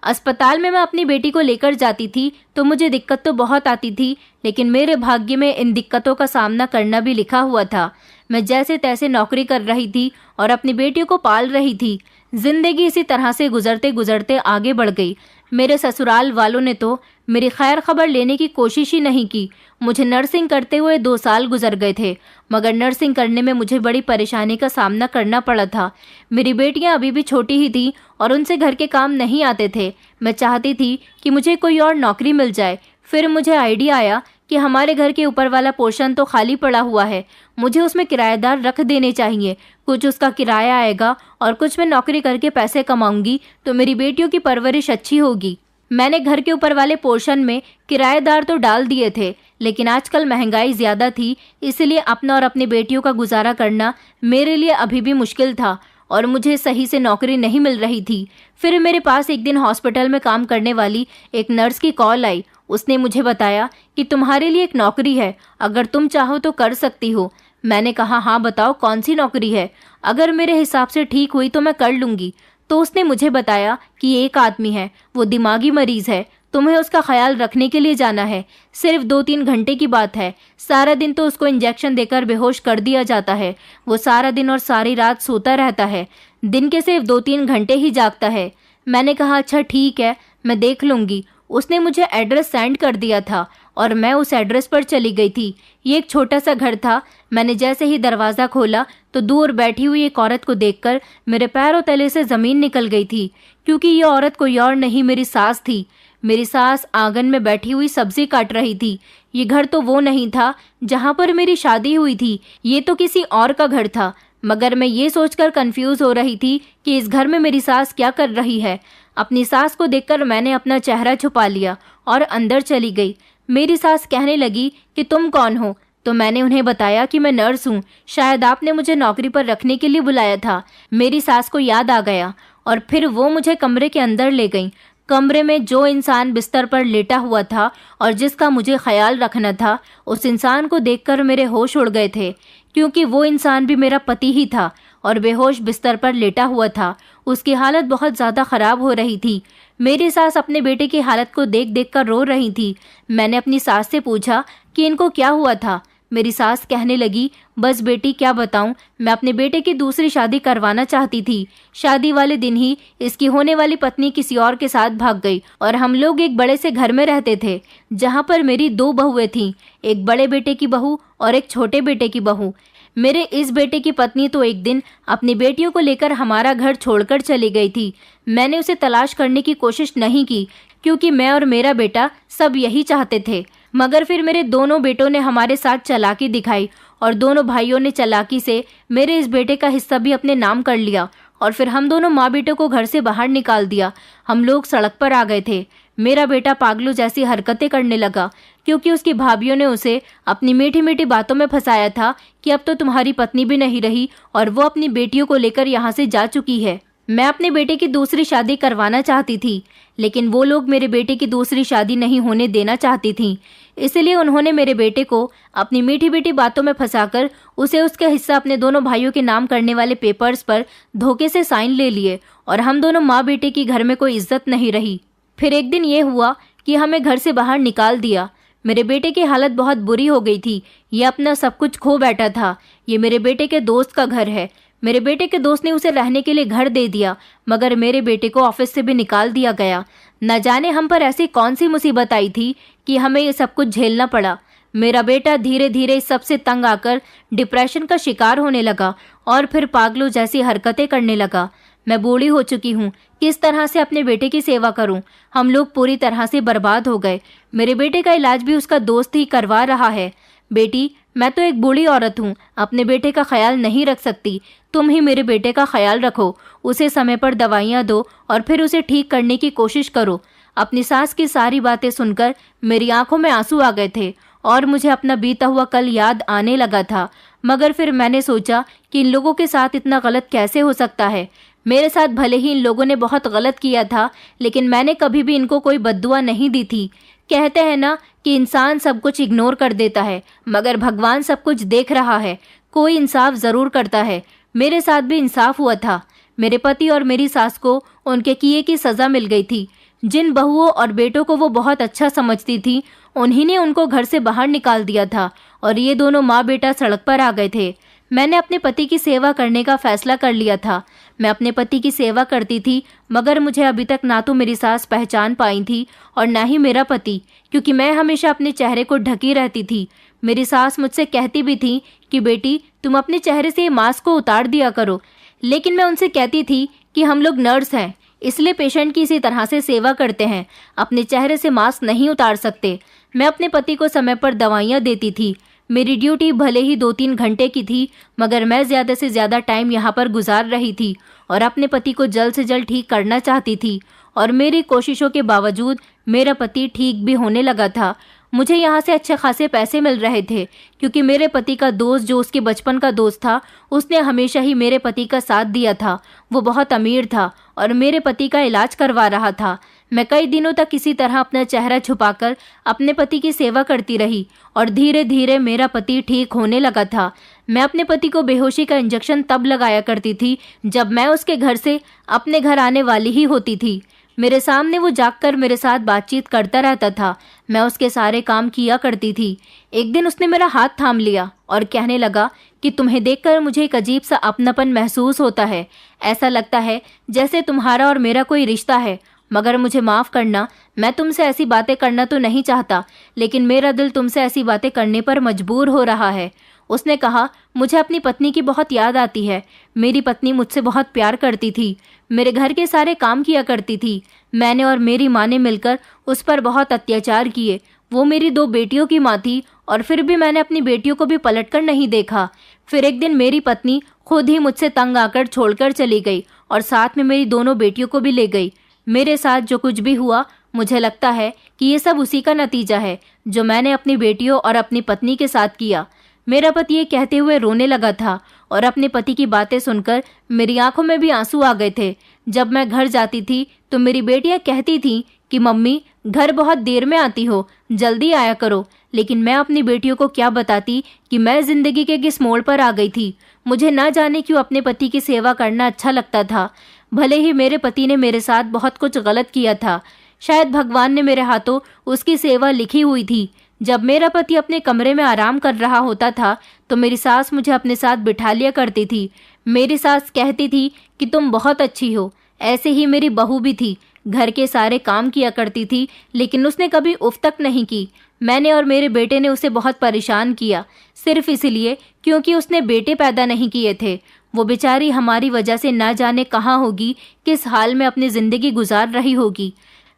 अस्पताल में मैं अपनी बेटी को लेकर जाती थी तो मुझे दिक्कत तो बहुत आती थी, लेकिन मेरे भाग्य में इन दिक्कतों का सामना करना भी लिखा हुआ था। मैं जैसे तैसे नौकरी कर रही थी और अपनी बेटियों को पाल रही थी। जिंदगी इसी तरह से गुजरते गुजरते आगे बढ़ गई। मेरे ससुराल वालों ने तो मेरी खैर खबर लेने की कोशिश ही नहीं की। मुझे नर्सिंग करते हुए 2 साल गुजर गए थे, मगर नर्सिंग करने में मुझे बड़ी परेशानी का सामना करना पड़ा था। मेरी बेटियां अभी भी छोटी ही थी और उनसे घर के काम नहीं आते थे। मैं चाहती थी कि मुझे कोई और नौकरी मिल जाए। फिर मुझे आइडिया आया कि हमारे घर के ऊपर वाला पोर्शन तो खाली पड़ा हुआ है, मुझे उसमें किराएदार रख देने चाहिए। कुछ उसका किराया आएगा और कुछ मैं नौकरी करके पैसे कमाऊंगी तो मेरी बेटियों की परवरिश अच्छी होगी। मैंने घर के ऊपर वाले पोर्शन में किराएदार तो डाल दिए थे, लेकिन आजकल महंगाई ज़्यादा थी, इसलिए अपना और अपनी बेटियों का गुजारा करना मेरे लिए अभी भी मुश्किल था और मुझे सही से नौकरी नहीं मिल रही थी। फिर मेरे पास एक दिन हॉस्पिटल में काम करने वाली एक नर्स की कॉल आई। उसने मुझे बताया कि तुम्हारे लिए एक नौकरी है, अगर तुम चाहो तो कर सकती हो। मैंने कहा, हाँ बताओ कौन सी नौकरी है, अगर मेरे हिसाब से ठीक हुई तो मैं कर लूँगी। तो उसने मुझे बताया कि एक आदमी है, वो दिमागी मरीज है, तुम्हें उसका ख्याल रखने के लिए जाना है। सिर्फ 2-3 घंटे की बात है। सारा दिन तो उसको इंजेक्शन देकर बेहोश कर दिया जाता है। वो सारा दिन और सारी रात सोता रहता है, दिन के सिर्फ 2-3 घंटे ही जागता है। मैंने कहा, अच्छा ठीक है, मैं देख लूँगी। उसने मुझे एड्रेस सेंड कर दिया था और मैं उस एड्रेस पर चली गई थी। ये एक छोटा सा घर था। मैंने जैसे ही दरवाज़ा खोला तो दूर बैठी हुई एक औरत को देखकर मेरे पैरों तले से ज़मीन निकल गई थी, क्योंकि ये औरत कोई और नहीं, मेरी सास थी। मेरी सास आंगन में बैठी हुई सब्जी काट रही थी। ये घर तो वो नहीं था जहाँ पर मेरी शादी हुई थी, ये तो किसी और का घर था। मगर मैं ये सोचकर कंफ्यूज हो रही थी कि इस घर में मेरी सास क्या कर रही है। अपनी सास को देखकर मैंने अपना चेहरा छुपा लिया और अंदर चली गई। मेरी सास कहने लगी कि तुम कौन हो? तो मैंने उन्हें बताया कि मैं नर्स हूँ, शायद आपने मुझे नौकरी पर रखने के लिए बुलाया था। मेरी सास को याद आ गया और फिर वो मुझे कमरे के अंदर ले गई। कमरे में जो इंसान बिस्तर पर लेटा हुआ था और जिसका मुझे ख्याल रखना था, उस इंसान को देखकर मेरे होश उड़ गए थे, क्योंकि वो इंसान भी मेरा पति ही था और बेहोश बिस्तर पर लेटा हुआ था। उसकी हालत बहुत ज़्यादा ख़राब हो रही थी। मेरी सास अपने बेटे की हालत को देख देख कर रो रही थी। मैंने अपनी सास से पूछा कि इनको क्या हुआ था। मेरी सास कहने लगी, बस बेटी क्या बताऊं, मैं अपने बेटे की दूसरी शादी करवाना चाहती थी। शादी वाले दिन ही इसकी होने वाली पत्नी किसी और के साथ भाग गई और हम लोग एक बड़े से घर में रहते थे, जहां पर मेरी 2 बहुएं थीं, एक बड़े बेटे की बहू और एक छोटे बेटे की बहू। मेरे इस बेटे की पत्नी तो एक दिन अपनी बेटियों को लेकर हमारा घर छोड़कर चली गई थी। मैंने उसे तलाश करने की कोशिश नहीं की, क्योंकि मैं और मेरा बेटा सब यही चाहते थे। मगर फिर मेरे दोनों बेटों ने हमारे साथ चालाकी दिखाई और दोनों भाइयों ने चालाकी से मेरे इस बेटे का हिस्सा भी अपने नाम कर लिया और फिर हम दोनों माँ बेटों को घर से बाहर निकाल दिया। हम लोग सड़क पर आ गए थे। मेरा बेटा पागलों जैसी हरकतें करने लगा, क्योंकि उसकी भाभियों ने उसे अपनी मीठी मीठी बातों में फंसाया था कि अब तो तुम्हारी पत्नी भी नहीं रही और वो अपनी बेटियों को लेकर यहाँ से जा चुकी है। मैं अपने बेटे की दूसरी शादी करवाना चाहती थी, लेकिन वो लोग मेरे बेटे की दूसरी शादी नहीं होने देना चाहती थीं। इसलिए उन्होंने मेरे बेटे को अपनी मीठी मीठी बातों में फंसाकर उसे उसका हिस्सा अपने दोनों भाइयों के नाम करने वाले पेपर्स पर धोखे से साइन ले लिए और हम दोनों माँ बेटे की घर में कोई इज्जत नहीं रही। फिर एक दिन ये हुआ कि हमें घर से बाहर निकाल दिया। मेरे बेटे की हालत बहुत बुरी हो गई थी। ये अपना सब कुछ खो बैठा था। ये मेरे बेटे के दोस्त का घर है। मेरे बेटे के दोस्त ने उसे रहने के लिए घर दे दिया, मगर मेरे बेटे को ऑफिस से भी निकाल दिया गया। न जाने हम पर ऐसी कौन सी मुसीबत आई थी कि हमें ये सब कुछ झेलना पड़ा। मेरा बेटा धीरे धीरे इस सबसे तंग आकर डिप्रेशन का शिकार होने लगा और फिर पागलों जैसी हरकतें करने लगा। मैं बूढ़ी हो चुकी हूँ, किस तरह से अपने बेटे की सेवा करूँ। हम लोग पूरी तरह से बर्बाद हो गए। मेरे बेटे का इलाज भी उसका दोस्त ही करवा रहा है। बेटी, मैं तो एक बूढ़ी औरत हूँ, अपने बेटे का ख्याल नहीं रख सकती। तुम ही मेरे बेटे का ख्याल रखो, उसे समय पर दवाइयाँ दो और फिर उसे ठीक करने की कोशिश करो। अपनी सास की सारी बातें सुनकर मेरी आंखों में आंसू आ गए थे और मुझे अपना बीता हुआ कल याद आने लगा था। मगर फिर मैंने सोचा कि इन लोगों के साथ इतना गलत कैसे हो सकता है। मेरे साथ भले ही इन लोगों ने बहुत गलत किया था, लेकिन मैंने कभी भी इनको कोई बद्दुआ नहीं दी थी। कहते हैं ना कि इंसान सब कुछ इग्नोर कर देता है, मगर भगवान सब कुछ देख रहा है, कोई इंसाफ जरूर करता है। मेरे साथ भी इंसाफ हुआ था। मेरे पति और मेरी सास को उनके किए की सजा मिल गई थी। जिन बहुओं और बेटों को वो बहुत अच्छा समझती थी, उन्हीं ने उनको घर से बाहर निकाल दिया था और ये दोनों माँ बेटा सड़क पर आ गए थे। मैंने अपने पति की सेवा करने का फैसला कर लिया था। मैं अपने पति की सेवा करती थी, मगर मुझे अभी तक ना तो मेरी सास पहचान पाई थी और ना ही मेरा पति, क्योंकि मैं हमेशा अपने चेहरे को ढकी रहती थी। मेरी सास मुझसे कहती भी थी कि बेटी, तुम अपने चेहरे से मास्क को उतार दिया करो, लेकिन मैं उनसे कहती थी कि हम लोग नर्स हैं, इसलिए पेशेंट की इसी तरह से सेवा करते हैं, अपने चेहरे से मास्क नहीं उतार सकते। मैं अपने पति को समय पर दवाइयाँ देती थी। मेरी ड्यूटी भले ही 2-3 घंटे की थी, मगर मैं ज़्यादा से ज़्यादा टाइम यहाँ पर गुजार रही थी और अपने पति को जल्द से जल्द ठीक करना चाहती थी। और मेरी कोशिशों के बावजूद मेरा पति ठीक भी होने लगा था। मुझे यहाँ से अच्छे खासे पैसे मिल रहे थे, क्योंकि मेरे पति का दोस्त, जो उसके बचपन का दोस्त था, उसने हमेशा ही मेरे पति का साथ दिया था। वो बहुत अमीर था और मेरे पति का इलाज करवा रहा था। मैं कई दिनों तक किसी तरह अपना चेहरा छुपाकर अपने पति की सेवा करती रही और धीरे धीरे मेरा पति ठीक होने लगा था। मैं अपने पति को बेहोशी का इंजेक्शन तब लगाया करती थी जब मैं उसके घर से अपने घर आने वाली ही होती थी। मेरे सामने वो जागकर मेरे साथ बातचीत करता रहता था। मैं उसके सारे काम किया करती थी। एक दिन उसने मेरा हाथ थाम लिया और कहने लगा कि तुम्हें देखकर मुझे एक अजीब सा अपनापन महसूस होता है। ऐसा लगता है जैसे तुम्हारा और मेरा कोई रिश्ता है। मगर मुझे माफ़ करना, मैं तुमसे ऐसी बातें करना तो नहीं चाहता, लेकिन मेरा दिल तुमसे ऐसी बातें करने पर मजबूर हो रहा है। उसने कहा, मुझे अपनी पत्नी की बहुत याद आती है। मेरी पत्नी मुझसे बहुत प्यार करती थी, मेरे घर के सारे काम किया करती थी। मैंने और मेरी माँ ने मिलकर उस पर बहुत अत्याचार किए। वो मेरी 2 बेटियों की माँ थी और फिर भी मैंने अपनी बेटियों को भी पलटकर नहीं देखा। फिर एक दिन मेरी पत्नी खुद ही मुझसे तंग आकर छोड़कर चली गई और साथ में मेरी दोनों बेटियों को भी ले गई। मेरे साथ जो कुछ भी हुआ, मुझे लगता है कि ये सब उसी का नतीजा है जो मैंने अपनी बेटियों और अपनी पत्नी के साथ किया। मेरा पति ये कहते हुए रोने लगा था और अपने पति की बातें सुनकर मेरी आंखों में भी आंसू आ गए थे। जब मैं घर जाती थी तो मेरी बेटियां कहती थीं कि मम्मी, घर बहुत देर में आती हो, जल्दी आया करो। लेकिन मैं अपनी बेटियों को क्या बताती कि मैं जिंदगी के किस मोड़ पर आ गई थी। मुझे ना जाने क्यों अपने पति की सेवा करना अच्छा लगता था। भले ही मेरे पति ने मेरे साथ बहुत कुछ गलत किया था, शायद भगवान ने मेरे हाथों उसकी सेवा लिखी हुई थी। जब मेरा पति अपने कमरे में आराम कर रहा होता था तो मेरी सास मुझे अपने साथ बिठा लिया करती थी। मेरी सास कहती थी कि तुम बहुत अच्छी हो। ऐसे ही मेरी बहू भी थी, घर के सारे काम किया करती थी, लेकिन उसने कभी उफ तक नहीं की। मैंने और मेरे बेटे ने उसे बहुत परेशान किया, सिर्फ इसलिए क्योंकि उसने बेटे पैदा नहीं किए थे। वो बेचारी हमारी वजह से ना जाने कहाँ होगी, किस हाल में अपनी ज़िंदगी गुजार रही होगी।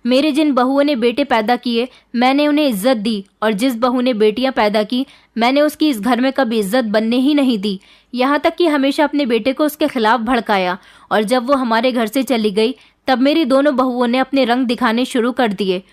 मेरे जिन बहुओं ने बेटे पैदा किए, मैंने उन्हें इज्जत दी, और जिस बहू ने बेटियां पैदा की, मैंने उसकी इस घर में कभी इज्जत बनने ही नहीं दी। यहाँ तक कि हमेशा अपने बेटे को उसके खिलाफ भड़काया। और जब वो हमारे घर से चली गई, तब मेरी दोनों बहुओं ने अपने रंग दिखाने शुरू कर दिए।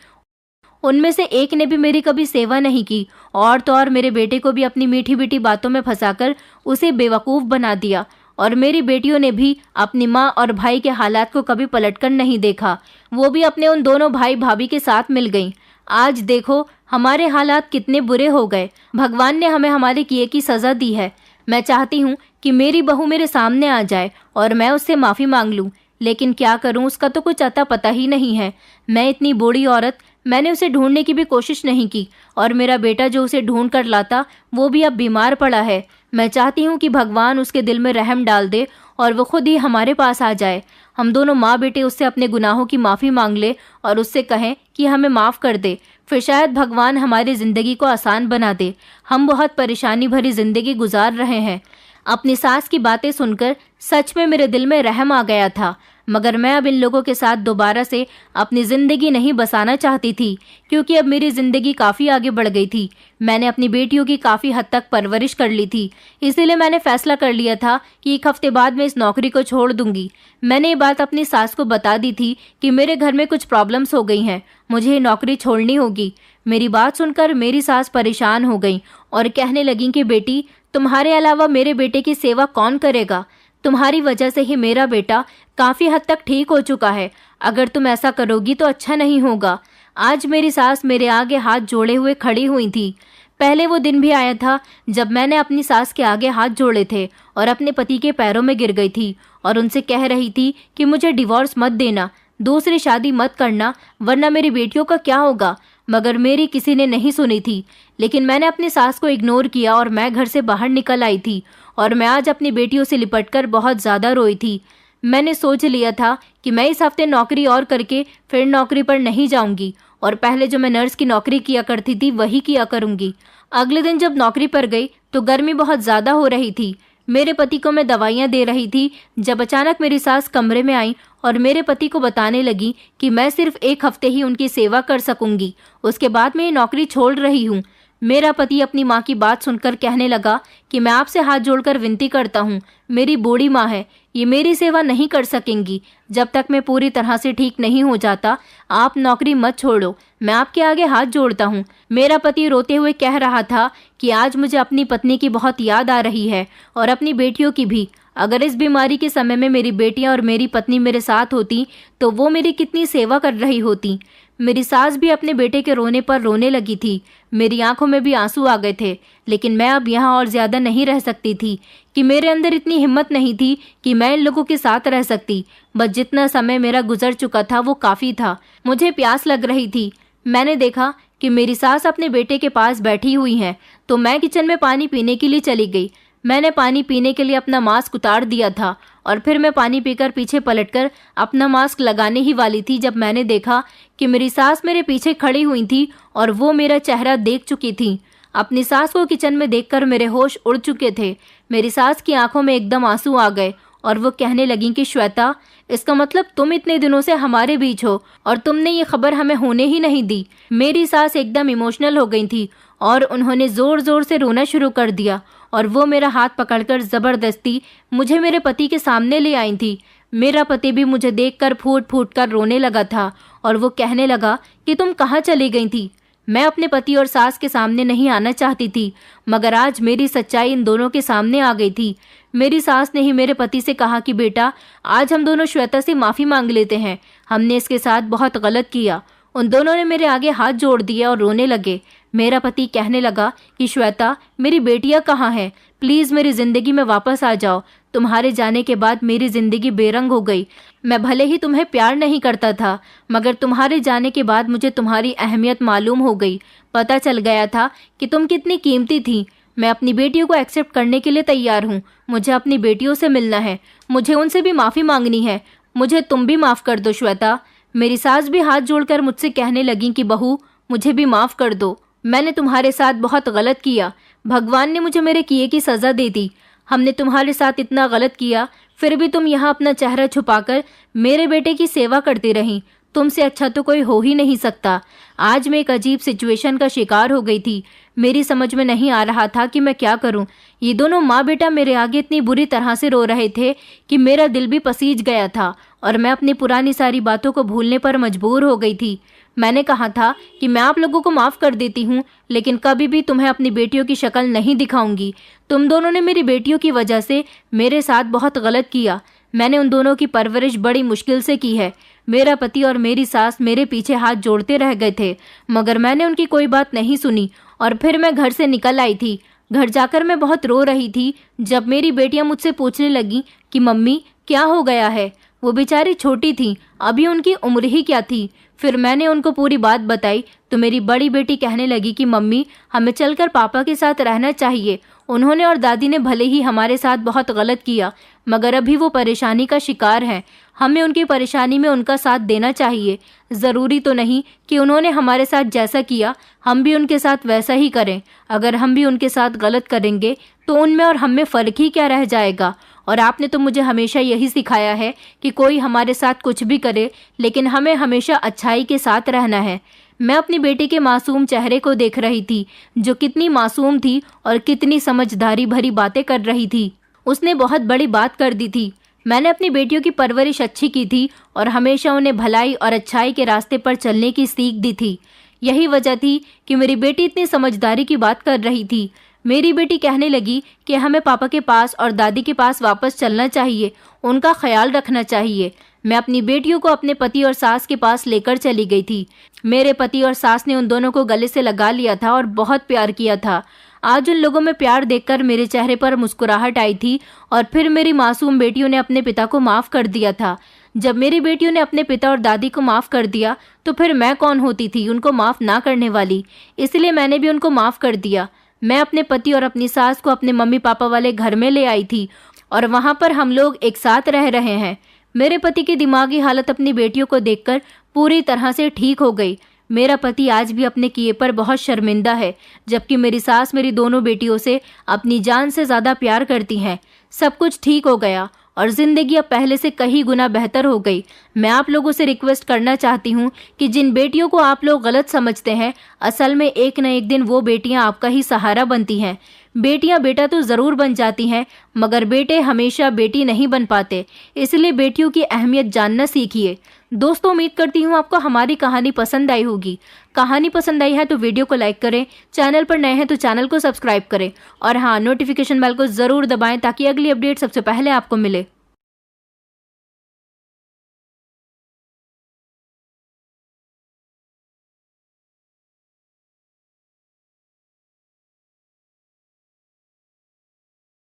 उनमें से एक ने भी मेरी कभी सेवा नहीं की, और तो और मेरे बेटे को भी अपनी मीठी मीठी बातों में फंसाकर उसे बेवकूफ़ बना दिया। और मेरी बेटियों ने भी अपनी माँ और भाई के हालात को कभी पलटकर नहीं देखा। वो भी अपने उन दोनों भाई भाभी के साथ मिल गईं। आज देखो हमारे हालात कितने बुरे हो गए। भगवान ने हमें हमारे किए की सज़ा दी है। मैं चाहती हूँ कि मेरी बहू मेरे सामने आ जाए और मैं उससे माफ़ी मांग लूँ, लेकिन क्या करूँ, उसका तो कुछ अता पता ही नहीं है। मैं इतनी बूढ़ी औरत, मैंने उसे ढूंढने की भी कोशिश नहीं की, और मेरा बेटा जो उसे ढूंढ कर लाता, वो भी अब बीमार पड़ा है। मैं चाहती हूँ कि भगवान उसके दिल में रहम डाल दे और वो खुद ही हमारे पास आ जाए। हम दोनों माँ बेटे उससे अपने गुनाहों की माफ़ी मांग ले और उससे कहें कि हमें माफ़ कर दे। फिर शायद भगवान हमारी ज़िंदगी को आसान बना दे। हम बहुत परेशानी भरी ज़िंदगी गुजार रहे हैं। अपनी सास की बातें सुनकर सच में मेरे दिल में रहम आ गया था, मगर मैं अब इन लोगों के साथ दोबारा से अपनी ज़िंदगी नहीं बसाना चाहती थी, क्योंकि अब मेरी ज़िंदगी काफ़ी आगे बढ़ गई थी। मैंने अपनी बेटियों की काफ़ी हद तक परवरिश कर ली थी, इसीलिए मैंने फैसला कर लिया था कि 1 हफ्ते बाद मैं इस नौकरी को छोड़ दूंगी। मैंने ये बात अपनी सास को बता दी थी कि मेरे घर में कुछ प्रॉब्लम्स हो गई हैं, मुझे ये नौकरी छोड़नी होगी। मेरी बात सुनकर मेरी सास परेशान हो गई और कहने लगी कि बेटी, तुम्हारे अलावा मेरे बेटे की सेवा कौन करेगा? तुम्हारी वजह से ही मेरा बेटा काफ़ी हद तक ठीक हो चुका है। अगर तुम ऐसा करोगी तो अच्छा नहीं होगा। आज मेरी सास मेरे आगे हाथ जोड़े हुए खड़ी हुई थी। पहले वो दिन भी आया था जब मैंने अपनी सास के आगे हाथ जोड़े थे और अपने पति के पैरों में गिर गई थी और उनसे कह रही थी कि मुझे डिवोर्स मत देना, दूसरी शादी मत करना, वरना मेरी बेटियों का क्या होगा। मगर मेरी किसी ने नहीं सुनी थी। लेकिन मैंने अपनी सास को इग्नोर किया और मैं घर से बाहर निकल आई थी, और मैं आज अपनी बेटियों से लिपटकर बहुत ज़्यादा रोई थी। मैंने सोच लिया था कि मैं इस हफ्ते नौकरी और करके फिर नौकरी पर नहीं जाऊंगी, और पहले जो मैं नर्स की नौकरी किया करती थी वही किया करूंगी। अगले दिन जब नौकरी पर गई तो गर्मी बहुत ज़्यादा हो रही थी। मेरे पति को मैं दवाइयाँ दे रही थी जब अचानक मेरी सास कमरे में आई और मेरे पति को बताने लगी कि मैं सिर्फ 1 हफ्ते ही उनकी सेवा कर सकूंगी, उसके बाद मैं ये नौकरी छोड़ रही हूँ। मेरा पति अपनी माँ की बात सुनकर कहने लगा कि मैं आपसे हाथ जोड़कर विनती करता हूँ, मेरी बूढ़ी माँ है, ये मेरी सेवा नहीं कर सकेंगी। जब तक मैं पूरी तरह से ठीक नहीं हो जाता आप नौकरी मत छोड़ो, मैं आपके आगे हाथ जोड़ता हूँ। मेरा पति रोते हुए कह रहा था कि आज मुझे अपनी पत्नी की बहुत याद आ रही है और अपनी बेटियों की भी। अगर इस बीमारी के समय में मेरी बेटियां और मेरी पत्नी मेरे साथ होती तो वो मेरी कितनी सेवा कर रही होती। मेरी सास भी अपने बेटे के रोने पर रोने लगी थी। मेरी आंखों में भी आंसू आ गए थे, लेकिन मैं अब यहाँ और ज्यादा नहीं रह सकती थी कि मेरे अंदर इतनी हिम्मत नहीं थी कि मैं इन लोगों के साथ रह सकती। बस जितना समय मेरा गुजर चुका था वो काफी था। मुझे प्यास लग रही थी। मैंने देखा कि मेरी सास अपने बेटे के पास बैठी हुई हैं, तो मैं किचन में पानी पीने के लिए चली गई। मैंने पानी पीने के लिए अपना मास्क उतार दिया था और फिर मैं पानी पीकर पीछे पलटकर अपना मास्क लगाने ही वाली थी जब मैंने देखा कि मेरी सास मेरे पीछे खड़ी हुई थी और वो मेरा चेहरा देख चुकी थी। अपनी सास को किचन में देखकर मेरे होश उड़ चुके थे। मेरी सास की आंखों में एकदम आंसू आ गए और वो कहने लगी कि श्वेता, इसका मतलब तुम इतने दिनों से हमारे बीच हो और तुमने ये खबर हमें होने ही नहीं दी। मेरी सास एकदम इमोशनल हो गई थी और उन्होंने जोर जोर से रोना शुरू कर दिया और वो मेरा हाथ पकड़कर जबरदस्ती मुझे मेरे पति के सामने ले आई थी। मेरा पति भी मुझे देखकर फूट फूट कर रोने लगा था और वो कहने लगा कि तुम कहाँ चली गई थी। मैं अपने पति और सास के सामने नहीं आना चाहती थी, मगर आज मेरी सच्चाई इन दोनों के सामने आ गई थी। मेरी सास ने ही मेरे पति से कहा कि बेटा, आज हम दोनों श्वेता से माफी मांग लेते हैं, हमने इसके साथ बहुत गलत किया। उन दोनों ने मेरे आगे हाथ जोड़ दिए और रोने लगे। मेरा पति कहने लगा कि श्वेता, मेरी बेटियां कहाँ हैं? प्लीज मेरी जिंदगी में वापस आ जाओ। तुम्हारे जाने के बाद मेरी जिंदगी बेरंग हो गई। मैं भले ही तुम्हें प्यार नहीं करता था, मगर तुम्हारे जाने के बाद मुझे तुम्हारी अहमियत मालूम हो गई। पता चल गया था कि तुम कितनी कीमती थी। मैं अपनी बेटियों को एक्सेप्ट करने के लिए तैयार हूँ। मुझे अपनी बेटियों से मिलना है, मुझे उनसे भी माफी मांगनी है। मुझे तुम भी माफ कर दो श्वेता। मेरी सास भी हाथ जोड़कर मुझसे कहने लगी कि बहू, मुझे भी माफ कर दो। मैंने तुम्हारे साथ बहुत गलत किया। भगवान ने मुझे मेरे किए की सजा दे दी। हमने तुम्हारे साथ इतना गलत किया, फिर भी तुम यहाँ अपना चेहरा छुपाकर मेरे बेटे की सेवा करती रही। तुमसे अच्छा तो कोई हो ही नहीं सकता। आज मैं एक अजीब सिचुएशन का शिकार हो गई थी। मेरी समझ में नहीं आ रहा था कि मैं क्या करूं। ये दोनों माँ बेटा मेरे आगे इतनी बुरी तरह से रो रहे थे कि मेरा दिल भी पसीज गया था और मैं अपनी पुरानी सारी बातों को भूलने पर मजबूर हो गई थी। मैंने कहा था कि मैं आप लोगों को माफ कर देती हूँ, लेकिन कभी भी तुम्हें अपनी बेटियों की शक्ल नहीं दिखाऊंगी। तुम दोनों ने मेरी बेटियों की वजह से मेरे साथ बहुत गलत किया। मैंने उन दोनों की परवरिश बड़ी मुश्किल से की है। मेरा पति और मेरी सास मेरे पीछे हाथ जोड़ते रह गए थे, मगर मैंने उनकी कोई बात नहीं सुनी और फिर मैं घर से निकल आई थी। घर जाकर मैं बहुत रो रही थी जब मेरी बेटियां मुझसे पूछने लगी कि मम्मी क्या हो गया है। वो बेचारी छोटी थी, अभी उनकी उम्र ही क्या थी। फिर मैंने उनको पूरी बात बताई तो मेरी बड़ी बेटी कहने लगी कि मम्मी, हमें चलकर पापा के साथ रहना चाहिए। उन्होंने और दादी ने भले ही हमारे साथ बहुत गलत किया, मगर अभी वो परेशानी का शिकार हैं। हमें उनकी परेशानी में उनका साथ देना चाहिए। ज़रूरी तो नहीं कि उन्होंने हमारे साथ जैसा किया हम भी उनके साथ वैसा ही करें। अगर हम भी उनके साथ गलत करेंगे तो उनमें और हम में फ़र्क ही क्या रह जाएगा। और आपने तो मुझे हमेशा यही सिखाया है कि कोई हमारे साथ कुछ भी करे, लेकिन हमें हमेशा अच्छाई के साथ रहना है। मैं अपनी बेटी के मासूम चेहरे को देख रही थी, जो कितनी मासूम थी और कितनी समझदारी भरी बातें कर रही थी। उसने बहुत बड़ी बात कर दी थी। मैंने अपनी बेटियों की परवरिश अच्छी की थी और हमेशा उन्हें भलाई और अच्छाई के रास्ते पर चलने की सीख दी थी। यही वजह थी कि मेरी बेटी इतनी समझदारी की बात कर रही थी। मेरी बेटी कहने लगी कि हमें पापा के पास और दादी के पास वापस चलना चाहिए, उनका ख्याल रखना चाहिए। मैं अपनी बेटियों को अपने पति और सास के पास लेकर चली गई थी। मेरे पति और सास ने उन दोनों को गले से लगा लिया था और बहुत प्यार किया था। आज उन लोगों में प्यार देखकर मेरे चेहरे पर मुस्कुराहट आई थी और फिर मेरी मासूम बेटियों ने अपने पिता को माफ कर दिया था। जब मेरी बेटियों ने अपने पिता और दादी को माफ कर दिया तो फिर मैं कौन होती थी उनको माफ ना करने वाली। इसलिए मैंने भी उनको माफ कर दिया। मैं अपने पति और अपनी सास को अपने मम्मी पापा वाले घर में ले आई थी और वहाँ पर हम लोग एक साथ रह रहे हैं। मेरे पति की दिमागी हालत अपनी बेटियों को देखकर पूरी तरह से ठीक हो गई। मेरा पति आज भी अपने किए पर बहुत शर्मिंदा है, जबकि मेरी सास मेरी दोनों बेटियों से अपनी जान से ज़्यादा प्यार करती हैं। सब कुछ ठीक हो गया और ज़िंदगी अब पहले से कई गुना बेहतर हो गई। मैं आप लोगों से रिक्वेस्ट करना चाहती हूँ कि जिन बेटियों को आप लोग गलत समझते हैं, असल में एक न एक दिन वो बेटियाँ आपका ही सहारा बनती हैं। बेटियां बेटा तो ज़रूर बन जाती हैं, मगर बेटे हमेशा बेटी नहीं बन पाते। इसलिए बेटियों की अहमियत जानना सीखिए। दोस्तों, उम्मीद करती हूँ आपको हमारी कहानी पसंद आई होगी। कहानी पसंद आई है तो वीडियो को लाइक करें, चैनल पर नए हैं तो चैनल को सब्सक्राइब करें और हाँ, नोटिफिकेशन बेल को ज़रूर दबाएं ताकि अगली अपडेट सबसे पहले आपको मिले।